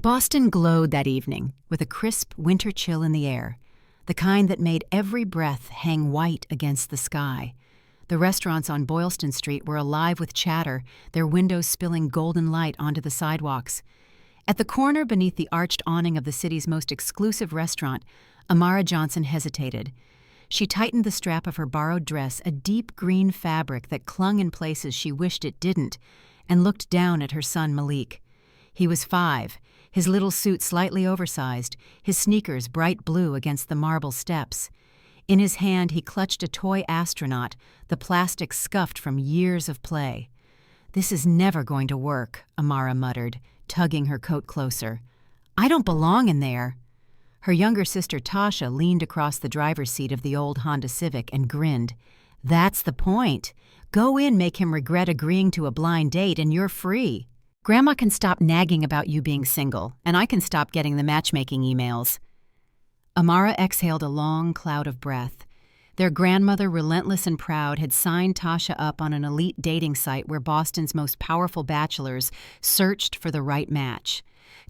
Boston glowed that evening with a crisp winter chill in the air, the kind that made every breath hang white against the sky. The restaurants on Boylston Street were alive with chatter, their windows spilling golden light onto the sidewalks. At the corner beneath the arched awning of the city's most exclusive restaurant, Amara Johnson hesitated. She tightened the strap of her borrowed dress, a deep green fabric that clung in places she wished it didn't, and looked down at her son Malik. He was 5, his little suit slightly oversized, his sneakers bright blue against the marble steps. In his hand he clutched a toy astronaut, the plastic scuffed from years of play. "This is never going to work," Amara muttered, tugging her coat closer. "I don't belong in there." Her younger sister Tasha leaned across the driver's seat of the old Honda Civic and grinned. "That's the point. Go in, make him regret agreeing to a blind date, and you're free. Grandma can stop nagging about you being single, and I can stop getting the matchmaking emails." Amara exhaled a long cloud of breath. Their grandmother, relentless and proud, had signed Tasha up on an elite dating site where Boston's most powerful bachelors searched for the right match.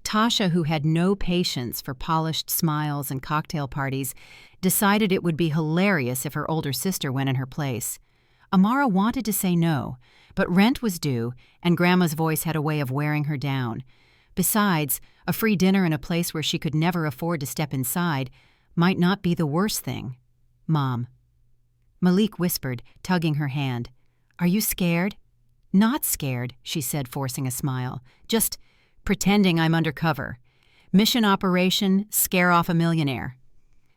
Tasha, who had no patience for polished smiles and cocktail parties, decided it would be hilarious if her older sister went in her place. Amara wanted to say no, but rent was due, and Grandma's voice had a way of wearing her down. Besides, a free dinner in a place where she could never afford to step inside might not be the worst thing. "Mom." Malik whispered, tugging her hand. "Are you scared?" "Not scared," she said, forcing a smile. "Just pretending I'm undercover. Mission operation, scare off a millionaire."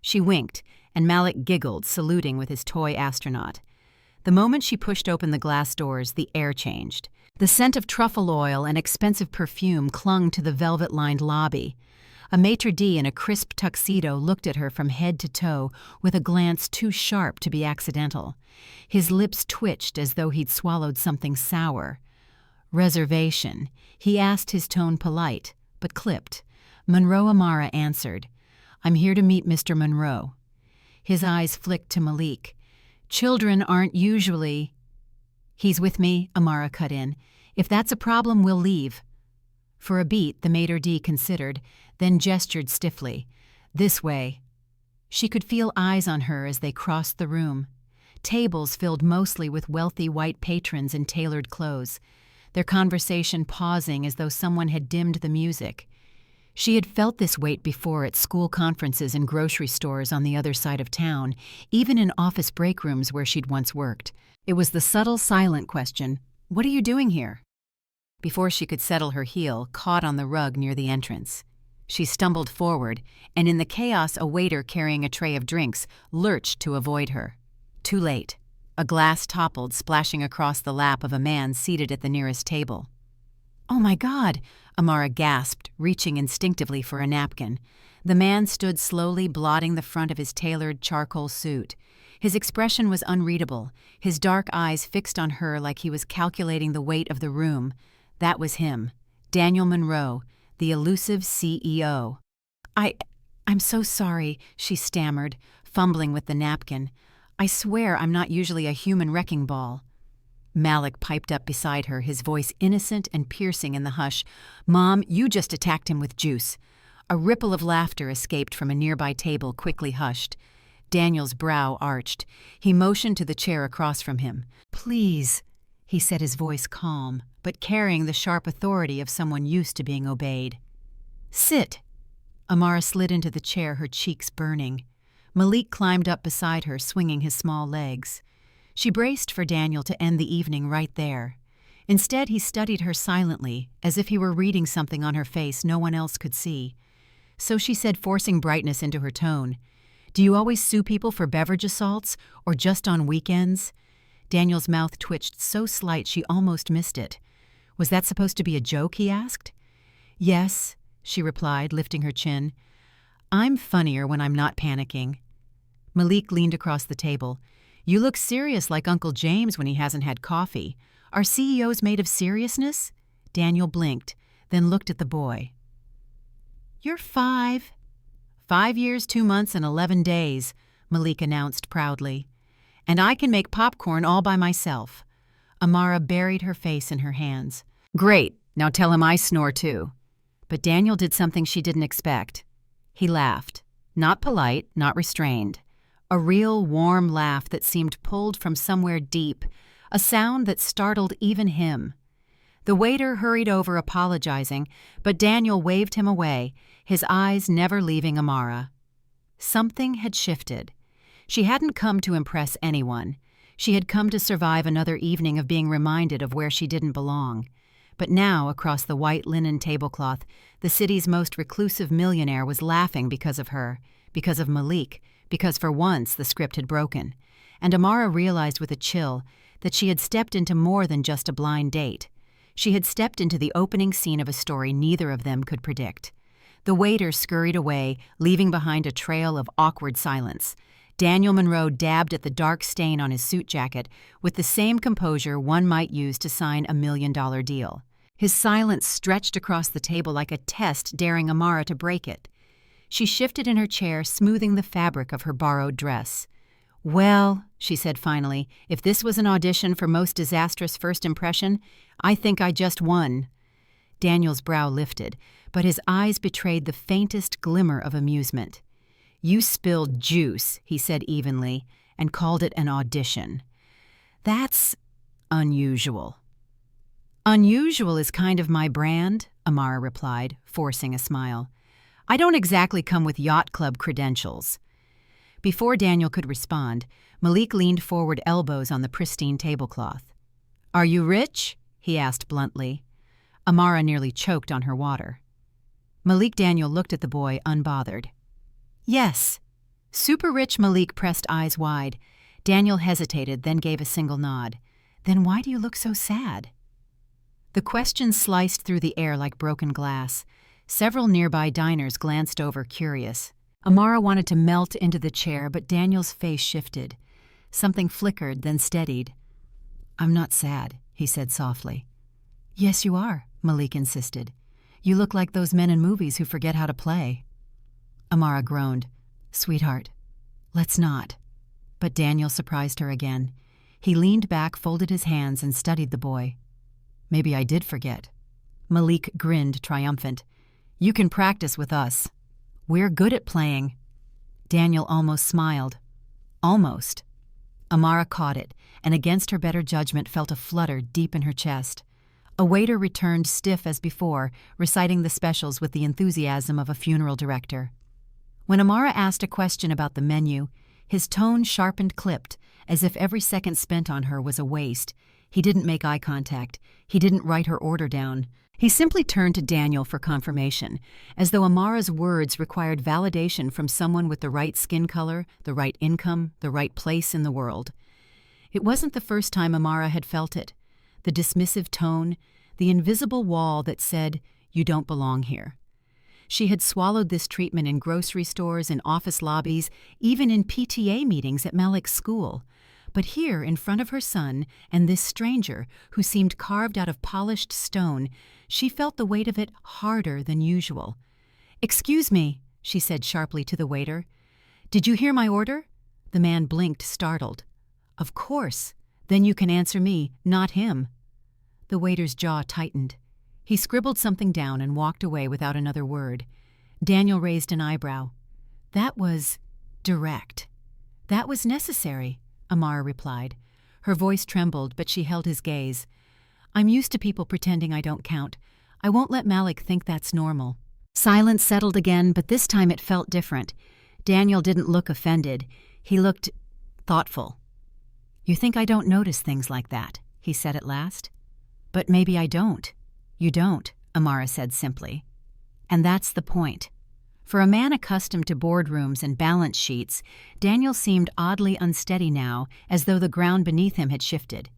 She winked, and Malik giggled, saluting with his toy astronaut. The moment she pushed open the glass doors, the air changed. The scent of truffle oil and expensive perfume clung to the velvet-lined lobby. A maitre d' in a crisp tuxedo looked at her from head to toe with a glance too sharp to be accidental. His lips twitched as though he'd swallowed something sour. "Reservation," he asked, his tone polite, but clipped. Monroe Amara answered. "I'm here to meet Mr. Monroe." His eyes flicked to Malik. "Children aren't usually—" "He's with me," Amara cut in. "If that's a problem, we'll leave." For a beat, the maitre d' considered, then gestured stiffly. "This way." She could feel eyes on her as they crossed the room. Tables filled mostly with wealthy white patrons in tailored clothes, their conversation pausing as though someone had dimmed the music. She had felt this weight before at school conferences and grocery stores on the other side of town, even in office break rooms where she'd once worked. It was the subtle, silent question, "What are you doing here?" Before she could settle her heel, caught on the rug near the entrance. She stumbled forward, and in the chaos a waiter carrying a tray of drinks lurched to avoid her. Too late. A glass toppled, splashing across the lap of a man seated at the nearest table. "Oh my God!" Amara gasped, reaching instinctively for a napkin. The man stood slowly blotting the front of his tailored charcoal suit. His expression was unreadable, his dark eyes fixed on her like he was calculating the weight of the room. That was him, Daniel Monroe, the elusive CEO. I'm so sorry," she stammered, fumbling with the napkin. "I swear I'm not usually a human wrecking ball." Malik piped up beside her, his voice innocent and piercing in the hush. "Mom, you just attacked him with juice." A ripple of laughter escaped from a nearby table, quickly hushed. Daniel's brow arched. He motioned to the chair across from him. "Please," he said, his voice calm, but carrying the sharp authority of someone used to being obeyed. "Sit." Amara slid into the chair, her cheeks burning. Malik climbed up beside her, swinging his small legs. She braced for Daniel to end the evening right there. Instead, he studied her silently, as if he were reading something on her face no one else could see. So she said, forcing brightness into her tone, "Do you always sue people for beverage assaults, or just on weekends?" Daniel's mouth twitched so slight she almost missed it. "Was that supposed to be a joke?" he asked. "Yes," she replied, lifting her chin. "I'm funnier when I'm not panicking." Malik leaned across the table. "You look serious like Uncle James when he hasn't had coffee. Are CEOs made of seriousness?" Daniel blinked, then looked at the boy. "You're 5. 5 years, 2 months, and 11 days, Malik announced proudly. "And I can make popcorn all by myself." Amara buried her face in her hands. "Great, now tell him I snore too." but Daniel did something she didn't expect. He laughed. Not polite, not restrained. A real warm laugh that seemed pulled from somewhere deep, a sound that startled even him. The waiter hurried over apologizing, but Daniel waved him away, his eyes never leaving Amara. Something had shifted. She hadn't come to impress anyone. She had come to survive another evening of being reminded of where she didn't belong. But now, across the white linen tablecloth, the city's most reclusive millionaire was laughing because of her, because of Malik, because for once the script had broken. And Amara realized with a chill that she had stepped into more than just a blind date. She had stepped into the opening scene of a story neither of them could predict. The waiter scurried away, leaving behind a trail of awkward silence. Daniel Monroe dabbed at the dark stain on his suit jacket with the same composure one might use to sign a $1 million deal. His silence stretched across the table like a test daring Amara to break it. She shifted in her chair, smoothing the fabric of her borrowed dress. "Well," she said finally, "if this was an audition for most disastrous first impression, I think I just won." Daniel's brow lifted, but his eyes betrayed the faintest glimmer of amusement. "You spilled juice," he said evenly, "and called it an audition. That's unusual." "Unusual is kind of my brand," Amara replied, forcing a smile. "I don't exactly come with yacht club credentials." Before Daniel could respond, Malik leaned forward, elbows on the pristine tablecloth. "Are you rich?" he asked bluntly. Amara nearly choked on her water. Malik Daniel looked at the boy, unbothered. "Yes." Super rich Malik pressed eyes wide. Daniel hesitated, then gave a single nod. "Then why do you look so sad?" The question sliced through the air like broken glass. Several nearby diners glanced over, curious. Amara wanted to melt into the chair, but Daniel's face shifted. Something flickered, then steadied. "I'm not sad," he said softly. "Yes, you are," Malik insisted. "You look like those men in movies who forget how to play." Amara groaned. "Sweetheart, let's not." But Daniel surprised her again. He leaned back, folded his hands, and studied the boy. "Maybe I did forget." Malik grinned, triumphant. "You can practice with us. We're good at playing." Daniel almost smiled. Almost. Amara caught it, and against her better judgment felt a flutter deep in her chest. A waiter returned stiff as before, reciting the specials with the enthusiasm of a funeral director. When Amara asked a question about the menu, his tone sharpened, clipped, as if every second spent on her was a waste. He didn't make eye contact. He didn't write her order down. He simply turned to Daniel for confirmation, as though Amara's words required validation from someone with the right skin color, the right income, the right place in the world. It wasn't the first time Amara had felt it. The dismissive tone, the invisible wall that said, "You don't belong here." She had swallowed this treatment in grocery stores, in office lobbies, even in PTA meetings at Malik's school. But here, in front of her son and this stranger who seemed carved out of polished stone, she felt the weight of it harder than usual. "Excuse me," she said sharply to the waiter. "Did you hear my order?" The man blinked, startled. "Of course. Then you can answer me, not him." The waiter's jaw tightened. He scribbled something down and walked away without another word. Daniel raised an eyebrow. "That was direct." "That was necessary," Amara replied. Her voice trembled, but she held his gaze. "I'm used to people pretending I don't count. I won't let Malik think that's normal." Silence settled again, but this time it felt different. Daniel didn't look offended. He looked thoughtful. "You think I don't notice things like that?" he said at last. "But maybe I don't." "You don't," Amara said simply. "And that's the point." For a man accustomed to boardrooms and balance sheets, Daniel seemed oddly unsteady now, as though the ground beneath him had shifted.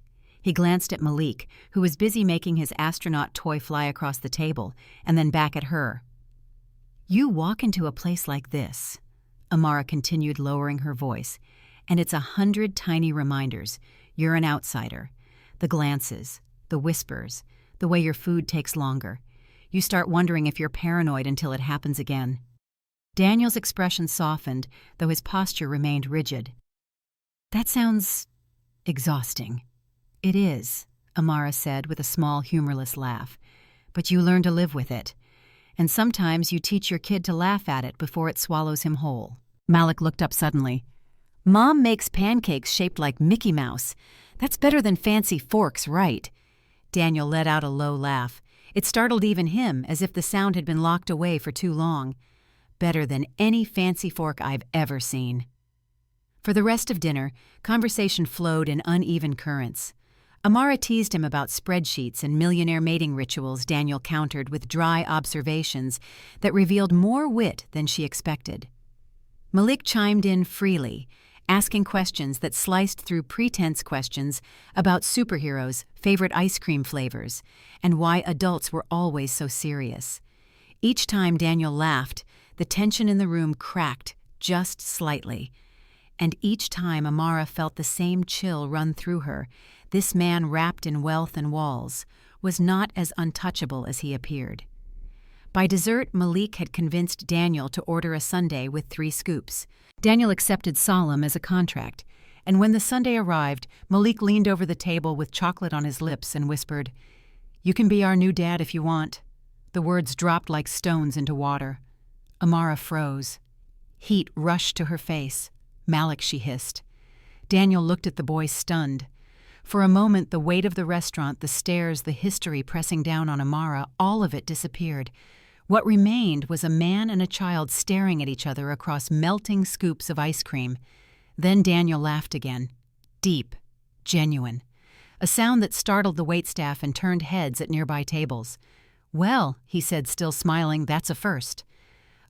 He glanced at Malik, who was busy making his astronaut toy fly across the table, and then back at her. "You walk into a place like this," Amara continued, lowering her voice, "and it's 100 tiny reminders. You're an outsider. The glances, the whispers, the way your food takes longer. You start wondering if you're paranoid until it happens again." Daniel's expression softened, though his posture remained rigid. "That sounds exhausting." "It is," Amara said with a small, humorless laugh. "But you learn to live with it. And sometimes you teach your kid to laugh at it before it swallows him whole. Malik looked up suddenly. Mom makes pancakes shaped like Mickey Mouse. That's better than fancy forks, right? Daniel let out a low laugh. It startled even him, as if the sound had been locked away for too long. Better than any fancy fork I've ever seen. For the rest of dinner, conversation flowed in uneven currents. Amara teased him about spreadsheets and millionaire mating rituals Daniel countered with dry observations that revealed more wit than she expected. Malik chimed in freely, asking questions that sliced through pretense questions about superheroes, favorite ice cream flavors, and why adults were always so serious. Each time Daniel laughed, the tension in the room cracked just slightly. And each time Amara felt the same chill run through her. This man wrapped in wealth and walls was not as untouchable as he appeared. By dessert, Malik had convinced Daniel to order a sundae with 3 scoops. Daniel accepted solemn as a contract, and when the sundae arrived, Malik leaned over the table with chocolate on his lips and whispered, "You can be our new dad if you want." The words dropped like stones into water. Amara froze. Heat rushed to her face. "Malik," she hissed. Daniel looked at the boy stunned. For a moment, the weight of the restaurant, the stares, the history pressing down on Amara, all of it disappeared. What remained was a man and a child staring at each other across melting scoops of ice cream. Then Daniel laughed again. Deep, genuine. A sound that startled the waitstaff and turned heads at nearby tables. "Well," he said, still smiling, "that's a first."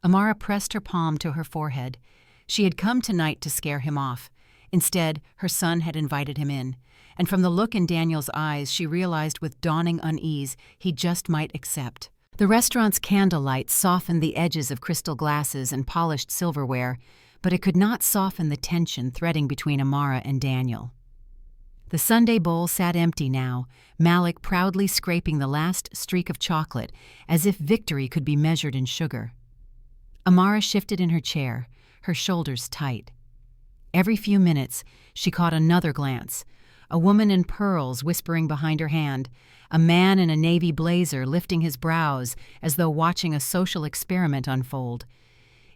Amara pressed her palm to her forehead. She had come tonight to scare him off. Instead, her son had invited him in. And from the look in Daniel's eyes, she realized with dawning unease he just might accept. The restaurant's candlelight softened the edges of crystal glasses and polished silverware, but it could not soften the tension threading between Amara and Daniel. The sundae bowl sat empty now, Malik proudly scraping the last streak of chocolate, as if victory could be measured in sugar. Amara shifted in her chair, her shoulders tight. Every few minutes, she caught another glance. A woman in pearls whispering behind her hand, a man in a navy blazer lifting his brows as though watching a social experiment unfold.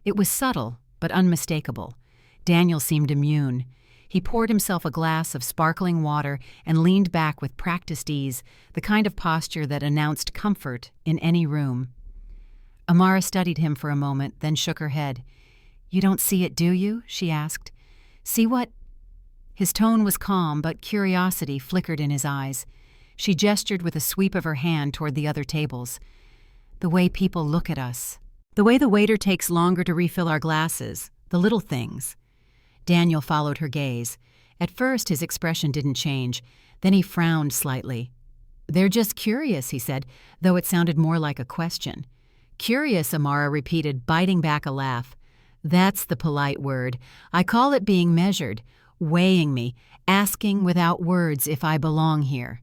It was subtle, but unmistakable. Daniel seemed immune. He poured himself a glass of sparkling water and leaned back with practiced ease, the kind of posture that announced comfort in any room. Amara studied him for a moment, then shook her head. "You don't see it, do you?" she asked. "See what?" His tone was calm, but curiosity flickered in his eyes. She gestured with a sweep of her hand toward the other tables. "The way people look at us. The way the waiter takes longer to refill our glasses. The little things." Daniel followed her gaze. At first, his expression didn't change. Then he frowned slightly. "They're just curious," he said, though it sounded more like a question. "Curious," Amara repeated, biting back a laugh. "That's the polite word. I call it being measured, weighing me, asking without words if I belong here."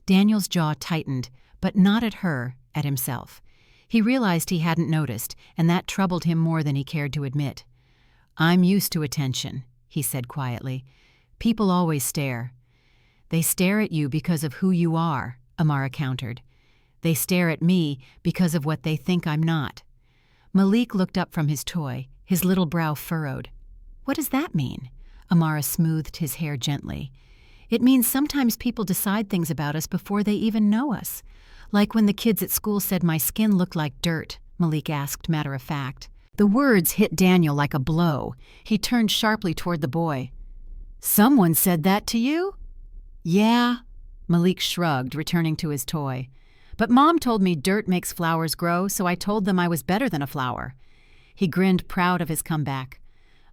Daniel's jaw tightened, but not at her, at himself. He realized he hadn't noticed, and that troubled him more than he cared to admit. "I'm used to attention," he said quietly. "People always stare." "They stare at you because of who you are," Amara countered. "They stare at me because of what they think I'm not." Malik looked up from his toy, his little brow furrowed. "What does that mean?" Amara smoothed his hair gently. "It means sometimes people decide things about us before they even know us. Like when the kids at school said my skin looked like dirt," Malik asked, matter of fact. The words hit Daniel like a blow. He turned sharply toward the boy. "Someone said that to you?" "Yeah," Malik shrugged, returning to his toy. "But Mom told me dirt makes flowers grow, so I told them I was better than a flower." He grinned, proud of his comeback.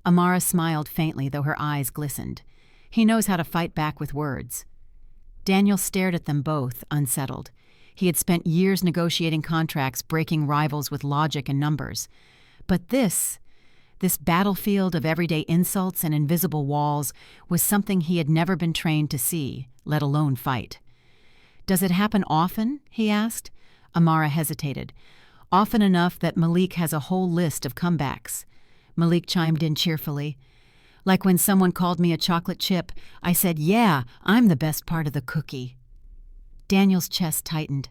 Amara smiled faintly, though her eyes glistened. He knows how to fight back with words. Daniel stared at them both, unsettled. He had spent years negotiating contracts, breaking rivals with logic and numbers. But this battlefield of everyday insults and invisible walls, was something he had never been trained to see, let alone fight. "Does it happen often?" he asked. Amara hesitated. "Often enough that Malik has a whole list of comebacks." Malik chimed in cheerfully. "Like when someone called me a chocolate chip, I said, 'Yeah, I'm the best part of the cookie.'" Daniel's chest tightened.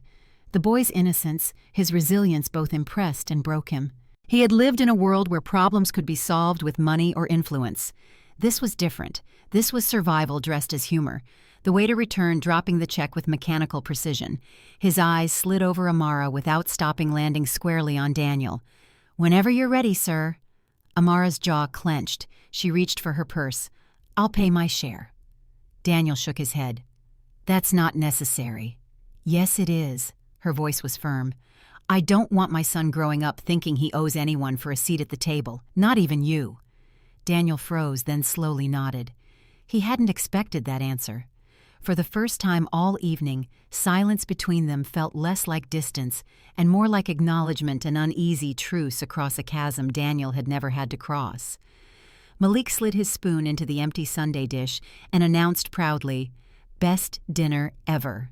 The boy's innocence, his resilience both impressed and broke him. He had lived in a world where problems could be solved with money or influence. This was different. This was survival dressed as humor. The waiter returned, dropping the check with mechanical precision. His eyes slid over Amara without stopping, landing squarely on Daniel. "Whenever you're ready, sir." Amara's jaw clenched. She reached for her purse. "I'll pay my share." Daniel shook his head. "That's not necessary." "Yes, it is." Her voice was firm. "I don't want my son growing up thinking he owes anyone for a seat at the table, not even you." Daniel froze, then slowly nodded. He hadn't expected that answer. For the first time all evening, silence between them felt less like distance and more like acknowledgement and uneasy truce across a chasm Daniel had never had to cross. Malik slid his spoon into the empty sundae dish and announced proudly, "Best dinner ever."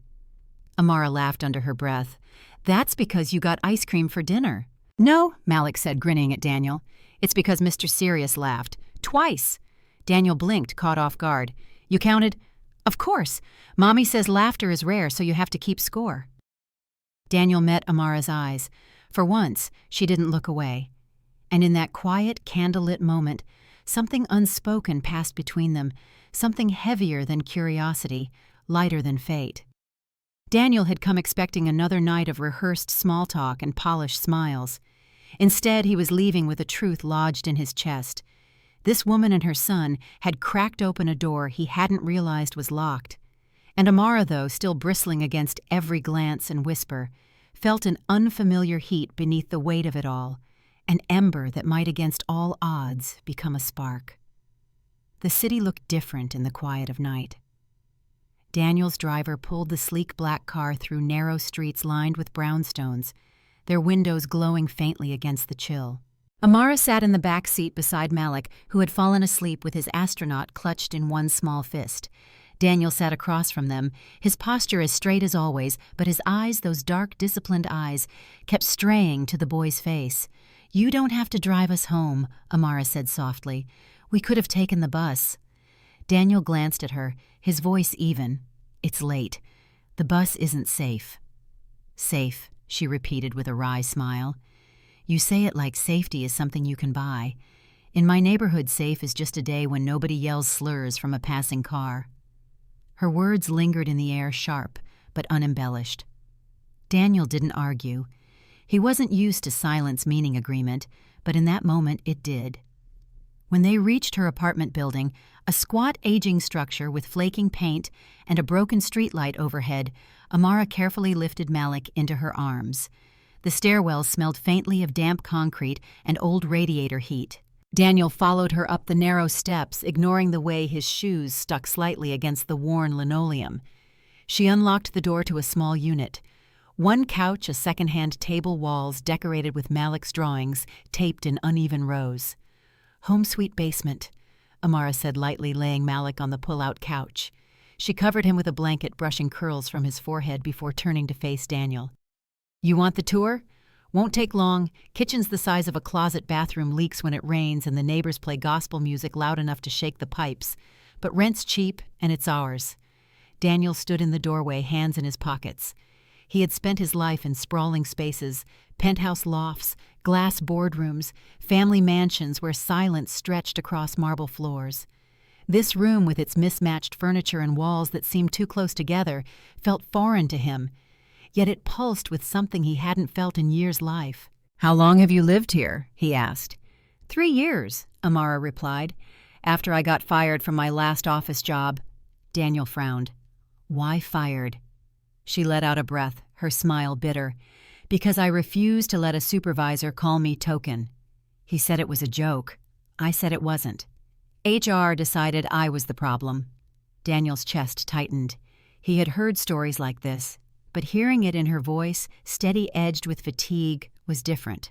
Amara laughed under her breath. "That's because you got ice cream for dinner." "No," Malik said, grinning at Daniel. "It's because Mr. Sirius laughed. Twice." Daniel blinked, caught off guard. "You counted?" "Of course. Mommy says laughter is rare, so you have to keep score." Daniel met Amara's eyes. For once, she didn't look away. And in that quiet, candlelit moment, something unspoken passed between them, something heavier than curiosity, lighter than fate. Daniel had come expecting another night of rehearsed small talk and polished smiles. Instead, he was leaving with a truth lodged in his chest. This woman and her son had cracked open a door he hadn't realized was locked. And Amara, though still bristling against every glance and whisper, felt an unfamiliar heat beneath the weight of it all, an ember that might against all odds become a spark. The city looked different in the quiet of night. Daniel's driver pulled the sleek black car through narrow streets lined with brownstones, their windows glowing faintly against the chill. Amara sat in the back seat beside Malik, who had fallen asleep with his astronaut clutched in one small fist. Daniel sat across from them, his posture as straight as always, but his eyes, those dark, disciplined eyes, kept straying to the boy's face. "You don't have to drive us home," Amara said softly. "We could have taken the bus." Daniel glanced at her, his voice even. "It's late. The bus isn't safe." "Safe," she repeated with a wry smile. "You say it like safety is something you can buy. In my neighborhood, safe is just a day when nobody yells slurs from a passing car." Her words lingered in the air, sharp but unembellished. Daniel didn't argue. He wasn't used to silence meaning agreement, but in that moment it did. When they reached her apartment building, a squat, aging structure with flaking paint and a broken streetlight overhead, Amara carefully lifted Malik into her arms. The stairwell smelled faintly of damp concrete and old radiator heat. Daniel followed her up the narrow steps, ignoring the way his shoes stuck slightly against the worn linoleum. She unlocked the door to a small unit. One couch, a second-hand table, walls decorated with Malik's drawings, taped in uneven rows. "Home sweet basement," Amara said lightly, laying Malik on the pull-out couch. She covered him with a blanket, brushing curls from his forehead before turning to face Daniel. "You want the tour? Won't take long. Kitchen's the size of a closet, bathroom leaks when it rains, and the neighbors play gospel music loud enough to shake the pipes. But rent's cheap, and it's ours." Daniel stood in the doorway, hands in his pockets. He had spent his life in sprawling spaces, penthouse lofts, glass boardrooms, family mansions where silence stretched across marble floors. This room, with its mismatched furniture and walls that seemed too close together, felt foreign to him. Yet it pulsed with something he hadn't felt in years' life. "How long have you lived here?" he asked. 3 years, Amara replied. "After I got fired from my last office job." Daniel frowned. "Why fired?" She let out a breath, her smile bitter. "Because I refused to let a supervisor call me token." He said it was a joke. I said it wasn't. HR decided I was the problem. Daniel's chest tightened. He had heard stories like this, but hearing it in her voice, steady-edged with fatigue, was different.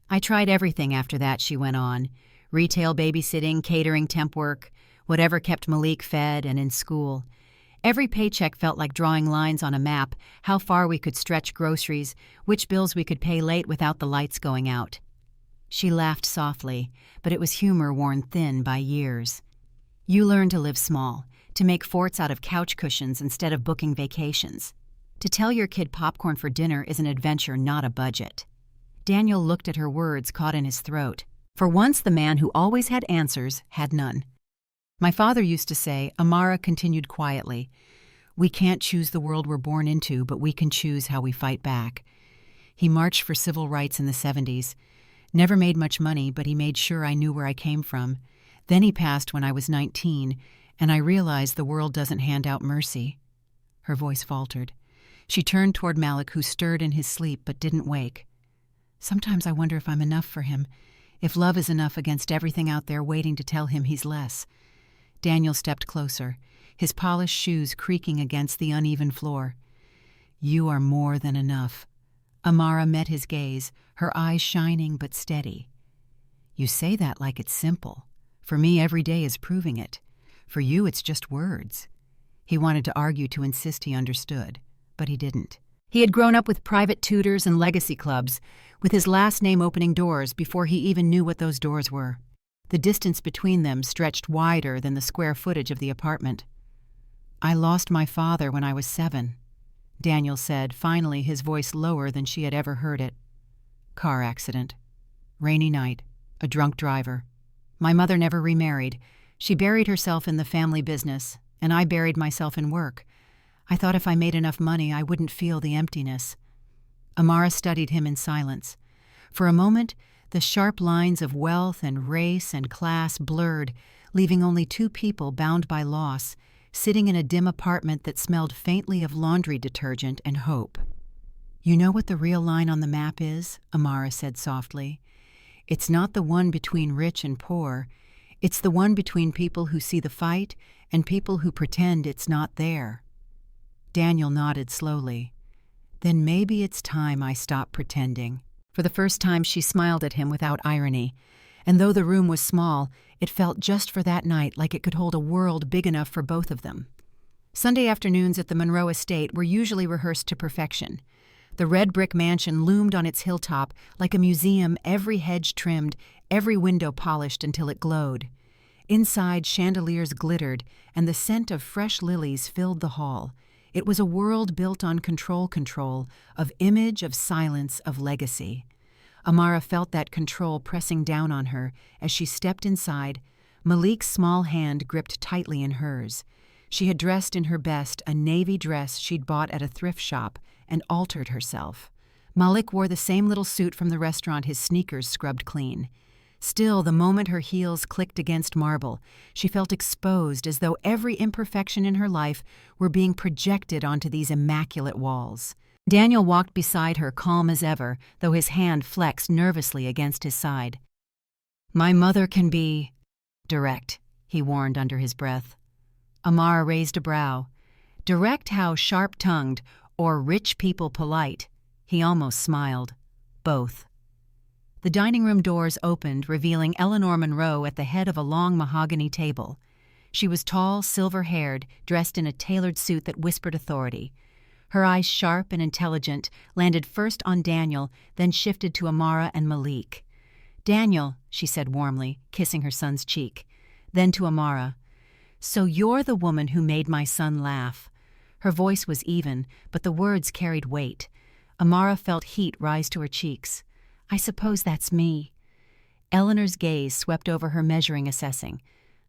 "I tried everything after that," she went on. "Retail babysitting, catering, temp work, whatever kept Malik fed and in school. Every paycheck felt like drawing lines on a map, how far we could stretch groceries, which bills we could pay late without the lights going out." She laughed softly, but it was humor worn thin by years. "You learn to live small, to make forts out of couch cushions instead of booking vacations." To tell your kid popcorn for dinner is an adventure, not a budget. Daniel looked at her words caught in his throat. For once, the man who always had answers had none. My father used to say, Amara continued quietly, we can't choose the world we're born into, but we can choose how we fight back. He marched for civil rights in the 70s. Never made much money, but he made sure I knew where I came from. Then he passed when I was 19, and I realized the world doesn't hand out mercy. Her voice faltered. She turned toward Malik, who stirred in his sleep but didn't wake. Sometimes I wonder if I'm enough for him, if love is enough against everything out there waiting to tell him he's less. Daniel stepped closer, his polished shoes creaking against the uneven floor. You are more than enough. Amara met his gaze, her eyes shining but steady. You say that like it's simple. For me, every day is proving it. For you, it's just words. He wanted to argue to insist he understood, but he didn't. He had grown up with private tutors and legacy clubs, with his last name opening doors before he even knew what those doors were. The distance between them stretched wider than the square footage of the apartment. I lost my father when I was 7, Daniel said, finally, his voice lower than she had ever heard it. Car accident. Rainy night. A drunk driver. My mother never remarried. She buried herself in the family business, and I buried myself in work. I thought if I made enough money, I wouldn't feel the emptiness. Amara studied him in silence. For a moment, the sharp lines of wealth and race and class blurred, leaving only two people bound by loss, sitting in a dim apartment that smelled faintly of laundry detergent and hope. You know what the real line on the map is? Amara said softly. It's not the one between rich and poor. It's the one between people who see the fight and people who pretend it's not there. Daniel nodded slowly. Then maybe it's time I stop pretending. For the first time, she smiled at him without irony, and though the room was small, it felt just for that night like it could hold a world big enough for both of them. Sunday afternoons at the Monroe estate were usually rehearsed to perfection. The red brick mansion loomed on its hilltop like a museum, every hedge trimmed, every window polished until it glowed. Inside, chandeliers glittered, and the scent of fresh lilies filled the hall. It was a world built on control, of image, of silence, of legacy. Amara felt that control pressing down on her as she stepped inside. Malik's small hand gripped tightly in hers. She had dressed in her best, a navy dress she'd bought at a thrift shop, and altered herself. Malik wore the same little suit from the restaurant, his sneakers scrubbed clean. Still, the moment her heels clicked against marble, she felt exposed, as though every imperfection in her life were being projected onto these immaculate walls. Daniel walked beside her, calm as ever, though his hand flexed nervously against his side. My mother can be direct, he warned under his breath. Amara raised a brow. Direct how sharp-tongued, or rich people polite? He almost smiled. Both. The dining room doors opened, revealing Eleanor Monroe at the head of a long mahogany table. She was tall, silver-haired, dressed in a tailored suit that whispered authority. Her eyes, sharp and intelligent, landed first on Daniel, then shifted to Amara and Malik. Daniel, she said warmly, kissing her son's cheek. Then to Amara. So you're the woman who made my son laugh. Her voice was even, but the words carried weight. Amara felt heat rise to her cheeks. I suppose that's me. Eleanor's gaze swept over her, measuring, assessing.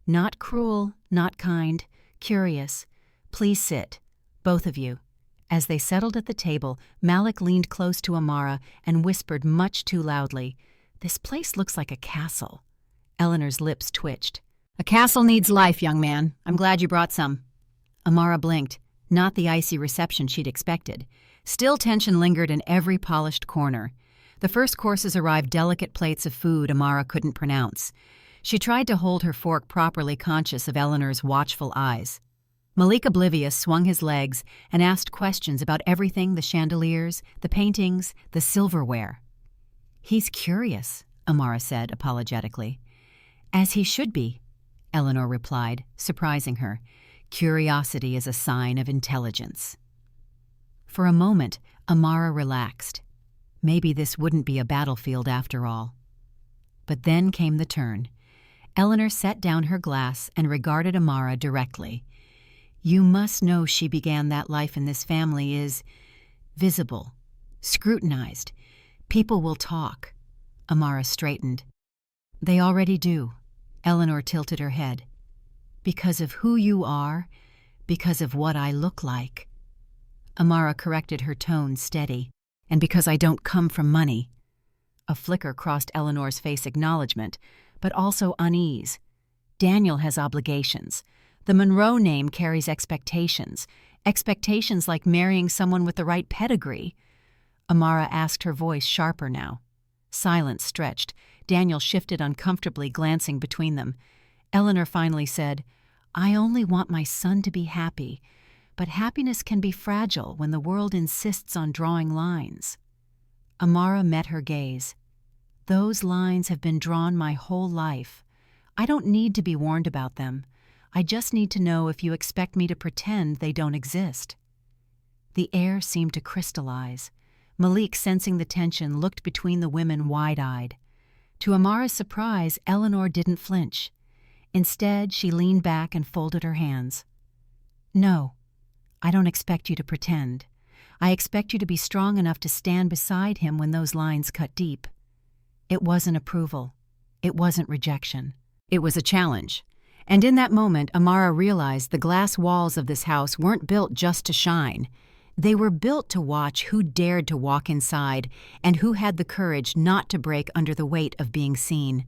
Not cruel, not kind, curious. Please sit, both of you. As they settled at the table, Malik leaned close to Amara and whispered much too loudly, This place looks like a castle. Eleanor's lips twitched. A castle needs life, young man. I'm glad you brought some. Amara blinked, not the icy reception she'd expected. Still, tension lingered in every polished corner. The first courses arrived, delicate plates of food Amara couldn't pronounce. She tried to hold her fork properly, conscious of Eleanor's watchful eyes. Malik, oblivious, swung his legs and asked questions about everything, the chandeliers, the paintings, the silverware. He's curious, Amara said apologetically. As he should be, Eleanor replied, surprising her. Curiosity is a sign of intelligence. For a moment, Amara relaxed. Maybe this wouldn't be a battlefield after all. But then came the turn. Eleanor set down her glass and regarded Amara directly. You must know she began that life in this family is visible, scrutinized. People will talk. Amara straightened. They already do. Eleanor tilted her head. Because of who you are, because of what I look like. Amara corrected her tone steady. And because I don't come from money. A flicker crossed Eleanor's face acknowledgement, but also unease. Daniel has obligations. The Monroe name carries expectations. Expectations like marrying someone with the right pedigree. Amara asked, her voice sharper now. Silence stretched. Daniel shifted uncomfortably, glancing between them. Eleanor finally said, I only want my son to be happy, but happiness can be fragile when the world insists on drawing lines. Amara met her gaze. Those lines have been drawn my whole life. I don't need to be warned about them. I just need to know if you expect me to pretend they don't exist. The air seemed to crystallize. Malik, sensing the tension, looked between the women wide-eyed. To Amara's surprise, Eleanor didn't flinch. Instead, she leaned back and folded her hands. No, I don't expect you to pretend. I expect you to be strong enough to stand beside him when those lines cut deep. It wasn't approval. It wasn't rejection. It was a challenge. And in that moment, Amara realized the glass walls of this house weren't built just to shine. They were built to watch who dared to walk inside and who had the courage not to break under the weight of being seen.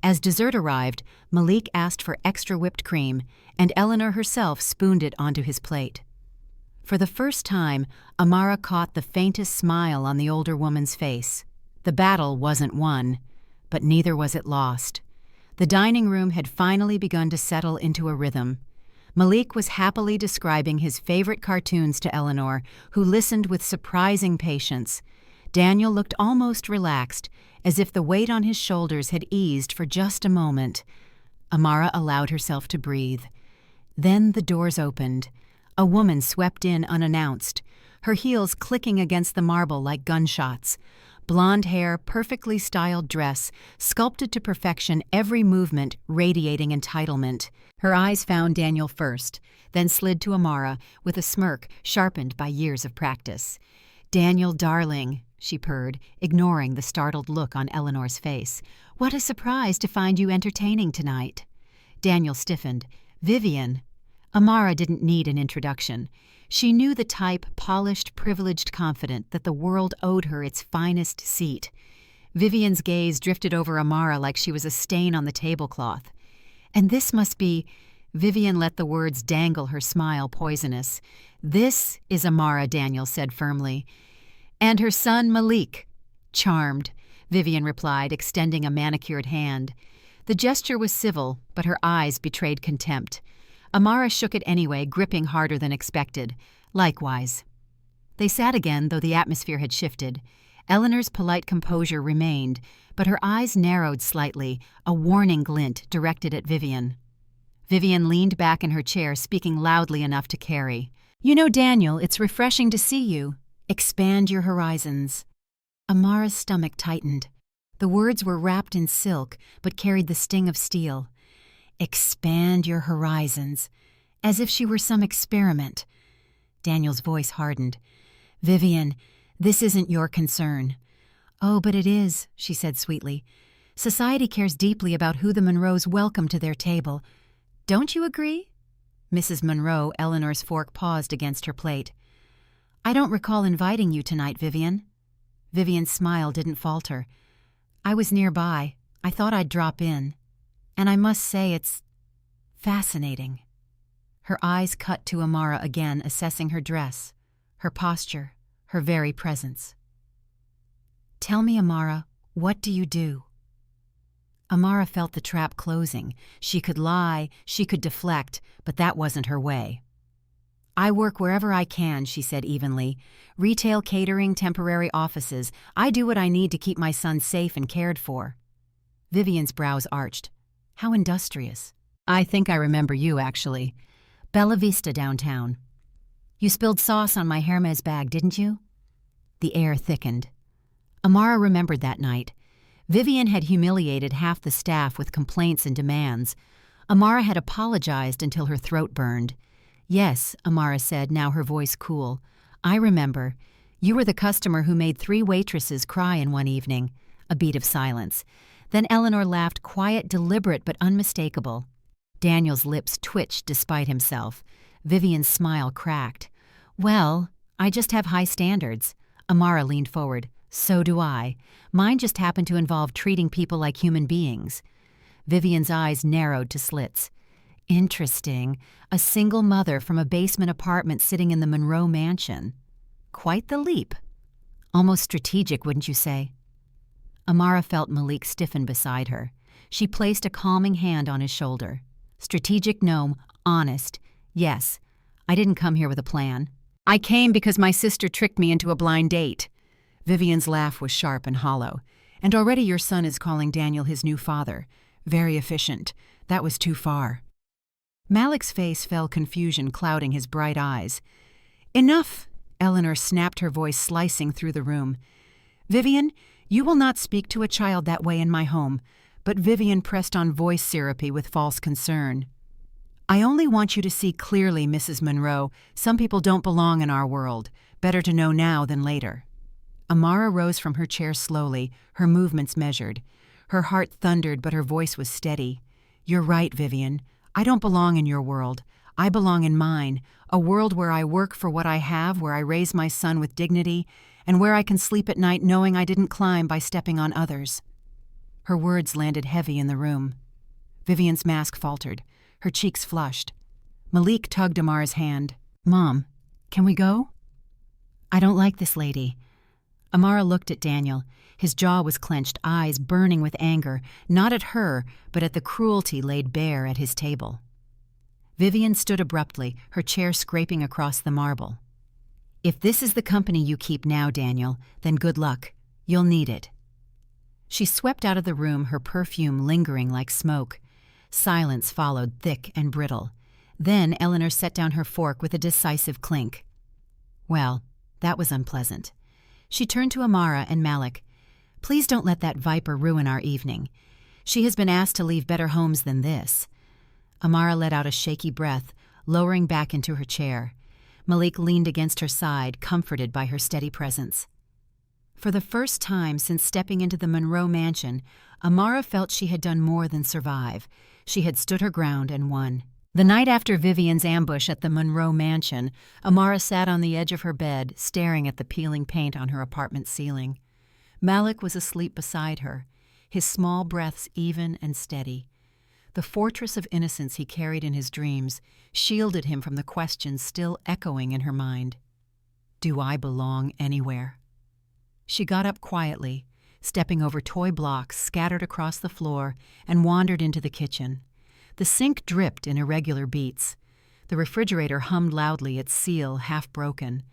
As dessert arrived, Malik asked for extra whipped cream, and Eleanor herself spooned it onto his plate. For the first time, Amara caught the faintest smile on the older woman's face. The battle wasn't won, but neither was it lost. The dining room had finally begun to settle into a rhythm. Malik was happily describing his favorite cartoons to Eleanor, who listened with surprising patience. Daniel looked almost relaxed, as if the weight on his shoulders had eased for just a moment. Amara allowed herself to breathe. Then the doors opened. A woman swept in unannounced, her heels clicking against the marble like gunshots. Blonde hair, perfectly styled dress, sculpted to perfection, every movement radiating entitlement. Her eyes found Daniel first, then slid to Amara with a smirk sharpened by years of practice. "Daniel, darling," she purred, ignoring the startled look on Eleanor's face. "What a surprise to find you entertaining tonight." Daniel stiffened. "Vivian." Amara didn't need an introduction. She knew the type, polished, privileged, confident, that the world owed her its finest seat. Vivian's gaze drifted over Amara like she was a stain on the tablecloth. "And this must be—" Vivian let the words dangle, her smile poisonous. "This is Amara," Daniel said firmly. "And her son Malik." "Charmed," Vivian replied, extending a manicured hand. The gesture was civil, but her eyes betrayed contempt. Amara shook it anyway, gripping harder than expected. "Likewise." They sat again, though the atmosphere had shifted. Eleanor's polite composure remained, but her eyes narrowed slightly, a warning glint directed at Vivian. Vivian leaned back in her chair, speaking loudly enough to carry. "You know, Daniel, it's refreshing to see you. Expand your horizons." Amara's stomach tightened. The words were wrapped in silk, but carried the sting of steel. "Expand your horizons," as if she were some experiment. Daniel's voice hardened. "Vivian, this isn't your concern." "Oh, but it is," she said sweetly. "Society cares deeply about who the Monroes welcome to their table. Don't you agree?" Mrs. Monroe, Eleanor's fork paused against her plate. "I don't recall inviting you tonight, Vivian." Vivian's smile didn't falter. "I was nearby. I thought I'd drop in. And I must say it's fascinating." Her eyes cut to Amara again, assessing her dress, her posture, her very presence. "Tell me, Amara, what do you do?" Amara felt the trap closing. She could lie, she could deflect, but that wasn't her way. "I work wherever I can," she said evenly. "Retail, catering, temporary offices. I do what I need to keep my son safe and cared for." Vivian's brows arched. "How industrious." "I think I remember you, actually. Bella Vista downtown. You spilled sauce on my Hermes bag, didn't you?" The air thickened. Amara remembered that night. Vivian had humiliated half the staff with complaints and demands. Amara had apologized until her throat burned. "Yes," Amara said, now her voice cool. "I remember. You were the customer who made 3 waitresses cry in one evening." A beat of silence. Then Eleanor laughed, quiet, deliberate, but unmistakable. Daniel's lips twitched despite himself. Vivian's smile cracked. "Well, I just have high standards." Amara leaned forward. "So do I. Mine just happen to involve treating people like human beings." Vivian's eyes narrowed to slits. "Interesting. A single mother from a basement apartment sitting in the Monroe mansion. Quite the leap. Almost strategic, wouldn't you say?" Amara felt Malik stiffen beside her. She placed a calming hand on his shoulder. "Strategic, no. Honest. Yes. I didn't come here with a plan. I came because my sister tricked me into a blind date." Vivian's laugh was sharp and hollow. "And already your son is calling Daniel his new father. Very efficient. That was too far." Malik's face fell, confusion clouding his bright eyes. "Enough!" Eleanor snapped, her voice slicing through the room. "Vivian, you will not speak to a child that way in my home." But Vivian pressed on, voice syrupy with false concern. "I only want you to see clearly, Mrs. Monroe. Some people don't belong in our world. Better to know now than later." Amara rose from her chair slowly, her movements measured. Her heart thundered, but her voice was steady. "You're right, Vivian. I don't belong in your world. I belong in mine, a world where I work for what I have, where I raise my son with dignity, and where I can sleep at night knowing I didn't climb by stepping on others." Her words landed heavy in the room. Vivian's mask faltered. Her cheeks flushed. Malik tugged Amara's hand. "Mom, can we go?" "I don't like this lady." Amara looked at Daniel. His jaw was clenched, eyes burning with anger, not at her, but at the cruelty laid bare at his table. Vivian stood abruptly, her chair scraping across the marble. "If this is the company you keep now, Daniel, then good luck. You'll need it." She swept out of the room, her perfume lingering like smoke. Silence followed, thick and brittle. Then Eleanor set down her fork with a decisive clink. "Well, that was unpleasant." She turned to Amara and Malik. "Please don't let that viper ruin our evening. She has been asked to leave better homes than this." Amara let out a shaky breath, lowering back into her chair. Malik leaned against her side, comforted by her steady presence. For the first time since stepping into the Monroe mansion, Amara felt she had done more than survive. She had stood her ground and won. The night after Vivian's ambush at the Monroe mansion, Amara sat on the edge of her bed, staring at the peeling paint on her apartment ceiling. Malik was asleep beside her, his small breaths even and steady. The fortress of innocence he carried in his dreams shielded him from the questions still echoing in her mind. "Do I belong anywhere?" She got up quietly, stepping over toy blocks scattered across the floor, and wandered into the kitchen. The sink dripped in irregular beats. The refrigerator hummed loudly, its seal half broken.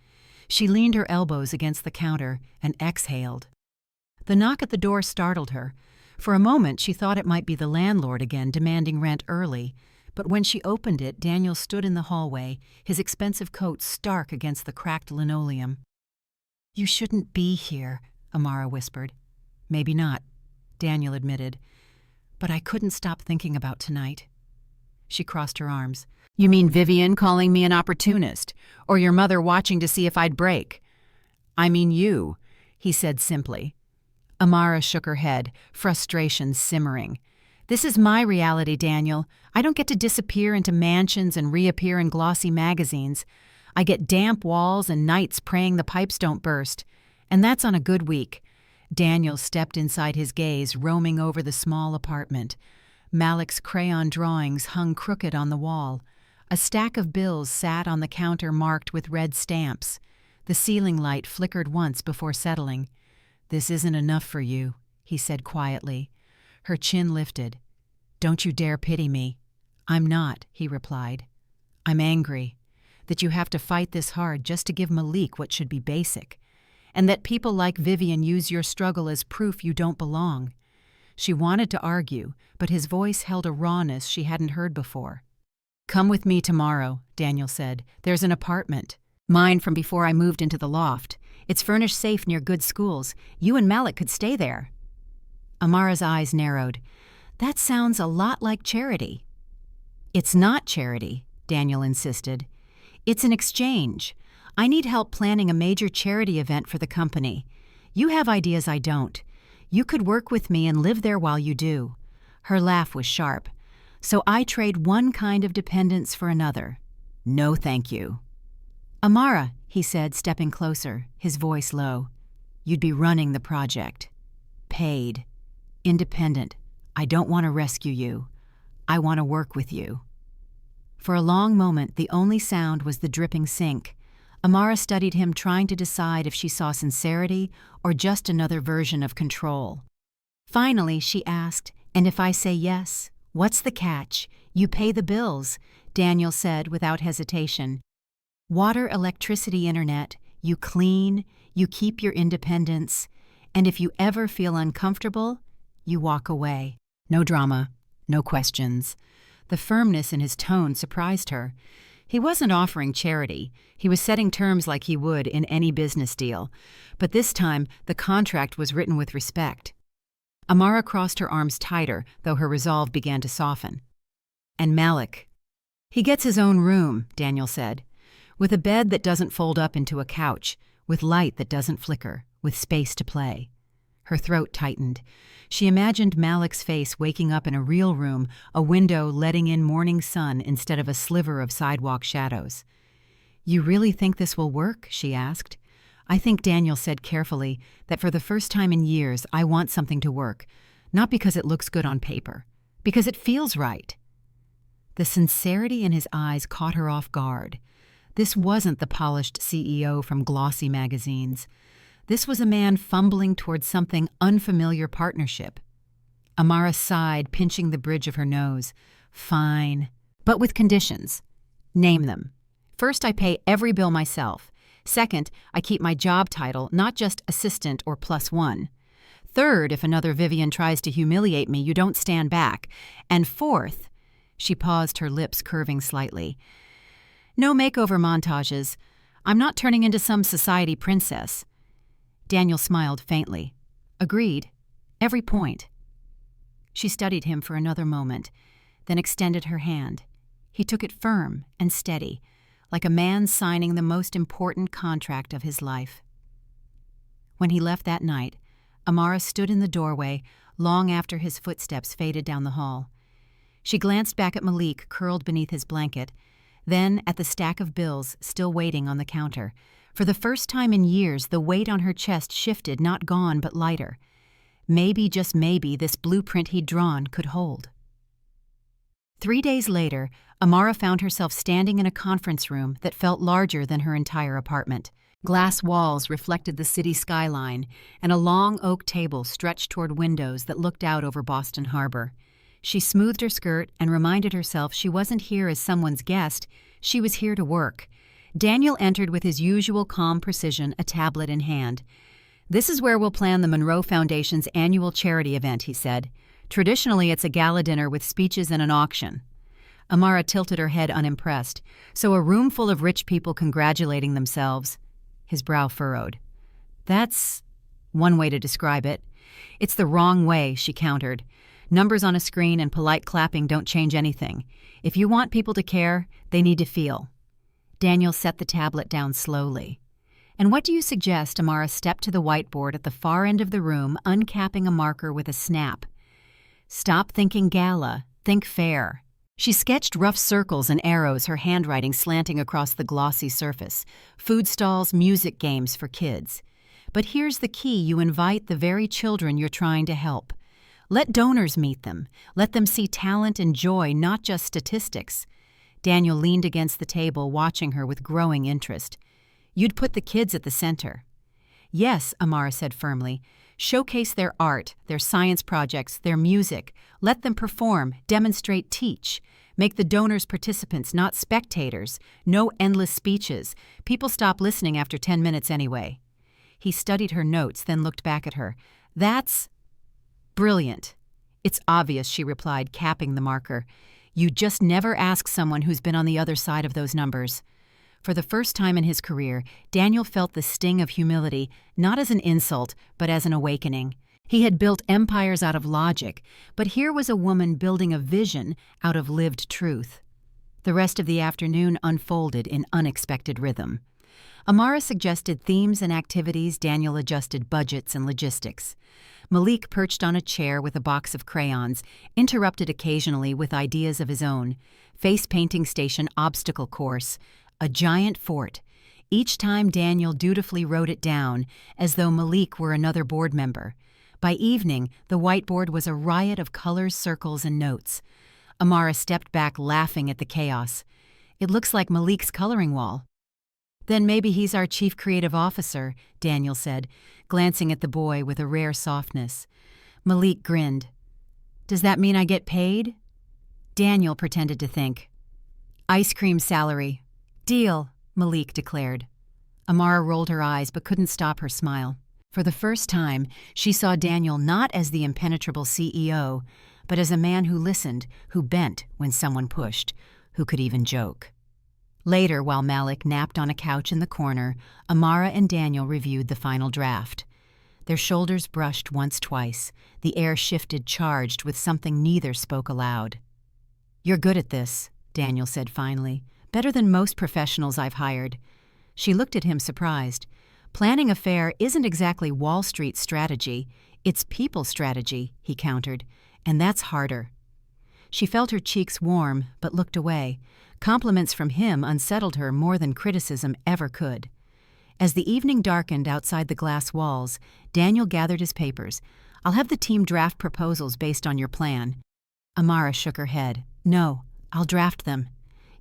She leaned her elbows against the counter and exhaled. The knock at the door startled her. For a moment she thought it might be the landlord again, demanding rent early. But when she opened it, Daniel stood in the hallway, his expensive coat stark against the cracked linoleum. "You shouldn't be here," Amara whispered. "Maybe not," Daniel admitted. "But I couldn't stop thinking about tonight." She crossed her arms. "You mean Vivian calling me an opportunist, or your mother watching to see if I'd break?" "I mean you," he said simply. Amara shook her head, frustration simmering. "This is my reality, Daniel. I don't get to disappear into mansions and reappear in glossy magazines. I get damp walls and nights praying the pipes don't burst. And that's on a good week." Daniel stepped inside his gaze, roaming over the small apartment. Malik's crayon drawings hung crooked on the wall. A stack of bills sat on the counter marked with red stamps. The ceiling light flickered once before settling. "This isn't enough for you," he said quietly. Her chin lifted. "Don't you dare pity me." "I'm not," he replied. "I'm angry that you have to fight this hard just to give Malik what should be basic, and that people like Vivian use your struggle as proof you don't belong." She wanted to argue, but his voice held a rawness she hadn't heard before. "Come with me tomorrow," Daniel said. "There's an apartment. Mine from before I moved into the loft. It's furnished safe near good schools. You and Malik could stay there." Amara's eyes narrowed. "That sounds a lot like charity." "It's not charity," Daniel insisted. It's an exchange. I need help planning a major charity event for the company. You have ideas I don't. You could work with me and live there while you do." Her laugh was sharp. "So I trade one kind of dependence for another. No, thank you." "Amara," he said, stepping closer, his voice low. "You'd be running the project. Paid. Independent. I don't want to rescue you. I want to work with you." For a long moment, the only sound was the dripping sink. Amara studied him, trying to decide if she saw sincerity or just another version of control. Finally, she asked, "And if I say yes, what's the catch? You pay the bills," Daniel said without hesitation. "Water, electricity, internet. You clean, you keep your independence, and if you ever feel uncomfortable, you walk away. No drama, no questions." The firmness in his tone surprised her. He wasn't offering charity. He was setting terms like he would in any business deal. But this time, the contract was written with respect. Amara crossed her arms tighter, though her resolve began to soften. "And Malik. He gets his own room," Daniel said, "with a bed that doesn't fold up into a couch, with light that doesn't flicker, with space to play." Her throat tightened. She imagined Malik's face waking up in a real room, a window letting in morning sun instead of a sliver of sidewalk shadows. "You really think this will work?" she asked. "I think," Daniel said carefully, "that for the first time in years I want something to work, not because it looks good on paper, because it feels right." The sincerity in his eyes caught her off guard. This wasn't the polished CEO from glossy magazines. This was a man fumbling towards something unfamiliar partnership. Amara sighed, pinching the bridge of her nose. "Fine, but with conditions. Name them. First, I pay every bill myself. Second, I keep my job title, not just assistant or +1. Third, if another Vivian tries to humiliate me, you don't stand back. And fourth," she paused, her lips curving slightly, "no makeover montages. I'm not turning into some society princess." Daniel smiled faintly. "Agreed. Every point." She studied him for another moment, then extended her hand. He took it firm and steady, like a man signing the most important contract of his life. When he left that night, Amara stood in the doorway long after his footsteps faded down the hall. She glanced back at Malik curled beneath his blanket, then at the stack of bills still waiting on the counter. For the first time in years, the weight on her chest shifted, not gone, but lighter. Maybe, just maybe, this blueprint he'd drawn could hold. 3 days later, Amara found herself standing in a conference room that felt larger than her entire apartment. Glass walls reflected the city skyline, and a long oak table stretched toward windows that looked out over Boston Harbor. She smoothed her skirt and reminded herself she wasn't here as someone's guest, she was here to work. Daniel entered with his usual calm precision, a tablet in hand. "This is where we'll plan the Monroe Foundation's annual charity event," he said. "Traditionally, it's a gala dinner with speeches and an auction." Amara tilted her head unimpressed. "So a room full of rich people congratulating themselves." His brow furrowed. "That's one way to describe it." "It's the wrong way," she countered. "Numbers on a screen and polite clapping don't change anything. If you want people to care, they need to feel." Daniel set the tablet down slowly. "And what do you suggest?" Amara stepped to the whiteboard at the far end of the room, uncapping a marker with a snap. "Stop thinking gala. Think fair." She sketched rough circles and arrows, her handwriting slanting across the glossy surface. Food stalls, music games for kids. "But here's the key. You invite the very children you're trying to help. Let donors meet them. Let them see talent and joy, not just statistics." Daniel leaned against the table, watching her with growing interest. "You'd put the kids at the center." "Yes," Amara said firmly. "Showcase their art, their science projects, their music. Let them perform, demonstrate, teach. Make the donors participants, not spectators. No endless speeches. People stop listening after 10 minutes anyway." He studied her notes, then looked back at her. "That's brilliant." "It's obvious," she replied, capping the marker. "You just never ask someone who's been on the other side of those numbers." For the first time in his career, Daniel felt the sting of humility, not as an insult, but as an awakening. He had built empires out of logic, but here was a woman building a vision out of lived truth. The rest of the afternoon unfolded in unexpected rhythm. Amara suggested themes and activities, Daniel adjusted budgets and logistics. Malik perched on a chair with a box of crayons, interrupted occasionally with ideas of his own. Face painting station obstacle course, a giant fort. Each time Daniel dutifully wrote it down, as though Malik were another board member. By evening, the whiteboard was a riot of colors, circles, and notes. Amara stepped back laughing at the chaos. It looks like Malik's coloring wall. Then maybe he's our chief creative officer, Daniel said, glancing at the boy with a rare softness. Malik grinned. Does that mean I get paid? Daniel pretended to think. Ice cream salary. Deal, Malik declared. Amara rolled her eyes but couldn't stop her smile. For the first time, she saw Daniel not as the impenetrable CEO, but as a man who listened, who bent when someone pushed, who could even joke. Later, while Malik napped on a couch in the corner, Amara and Daniel reviewed the final draft. Their shoulders brushed once-twice, the air shifted charged with something neither spoke aloud. You're good at this, Daniel said finally. Better than most professionals I've hired. She looked at him surprised. Planning a fair isn't exactly Wall Street strategy, it's people strategy, he countered, and that's harder. She felt her cheeks warm, but looked away. Compliments from him unsettled her more than criticism ever could. As the evening darkened outside the glass walls, Daniel gathered his papers. I'll have the team draft proposals based on your plan. Amara shook her head. No, I'll draft them.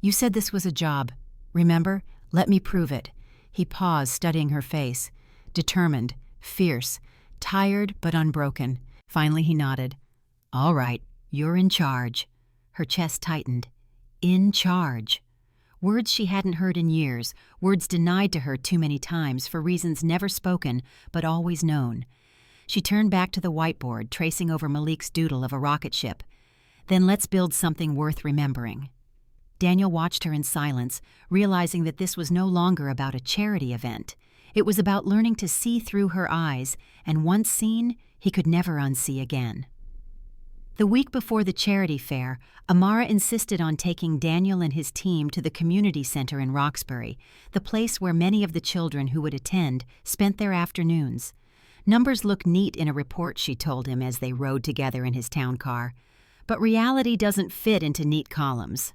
You said this was a job. Remember? Let me prove it. He paused, studying her face. Determined, fierce, tired but unbroken. Finally he nodded. All right, you're in charge. Her chest tightened. In charge. Words she hadn't heard in years, words denied to her too many times for reasons never spoken but always known. She turned back to the whiteboard, tracing over Malik's doodle of a rocket ship. Then let's build something worth remembering. Daniel watched her in silence, realizing that this was no longer about a charity event. It was about learning to see through her eyes, and once seen, he could never unsee again. The week before the charity fair, Amara insisted on taking Daniel and his team to the community center in Roxbury, the place where many of the children who would attend spent their afternoons. Numbers look neat in a report, she told him as they rode together in his town car. But reality doesn't fit into neat columns.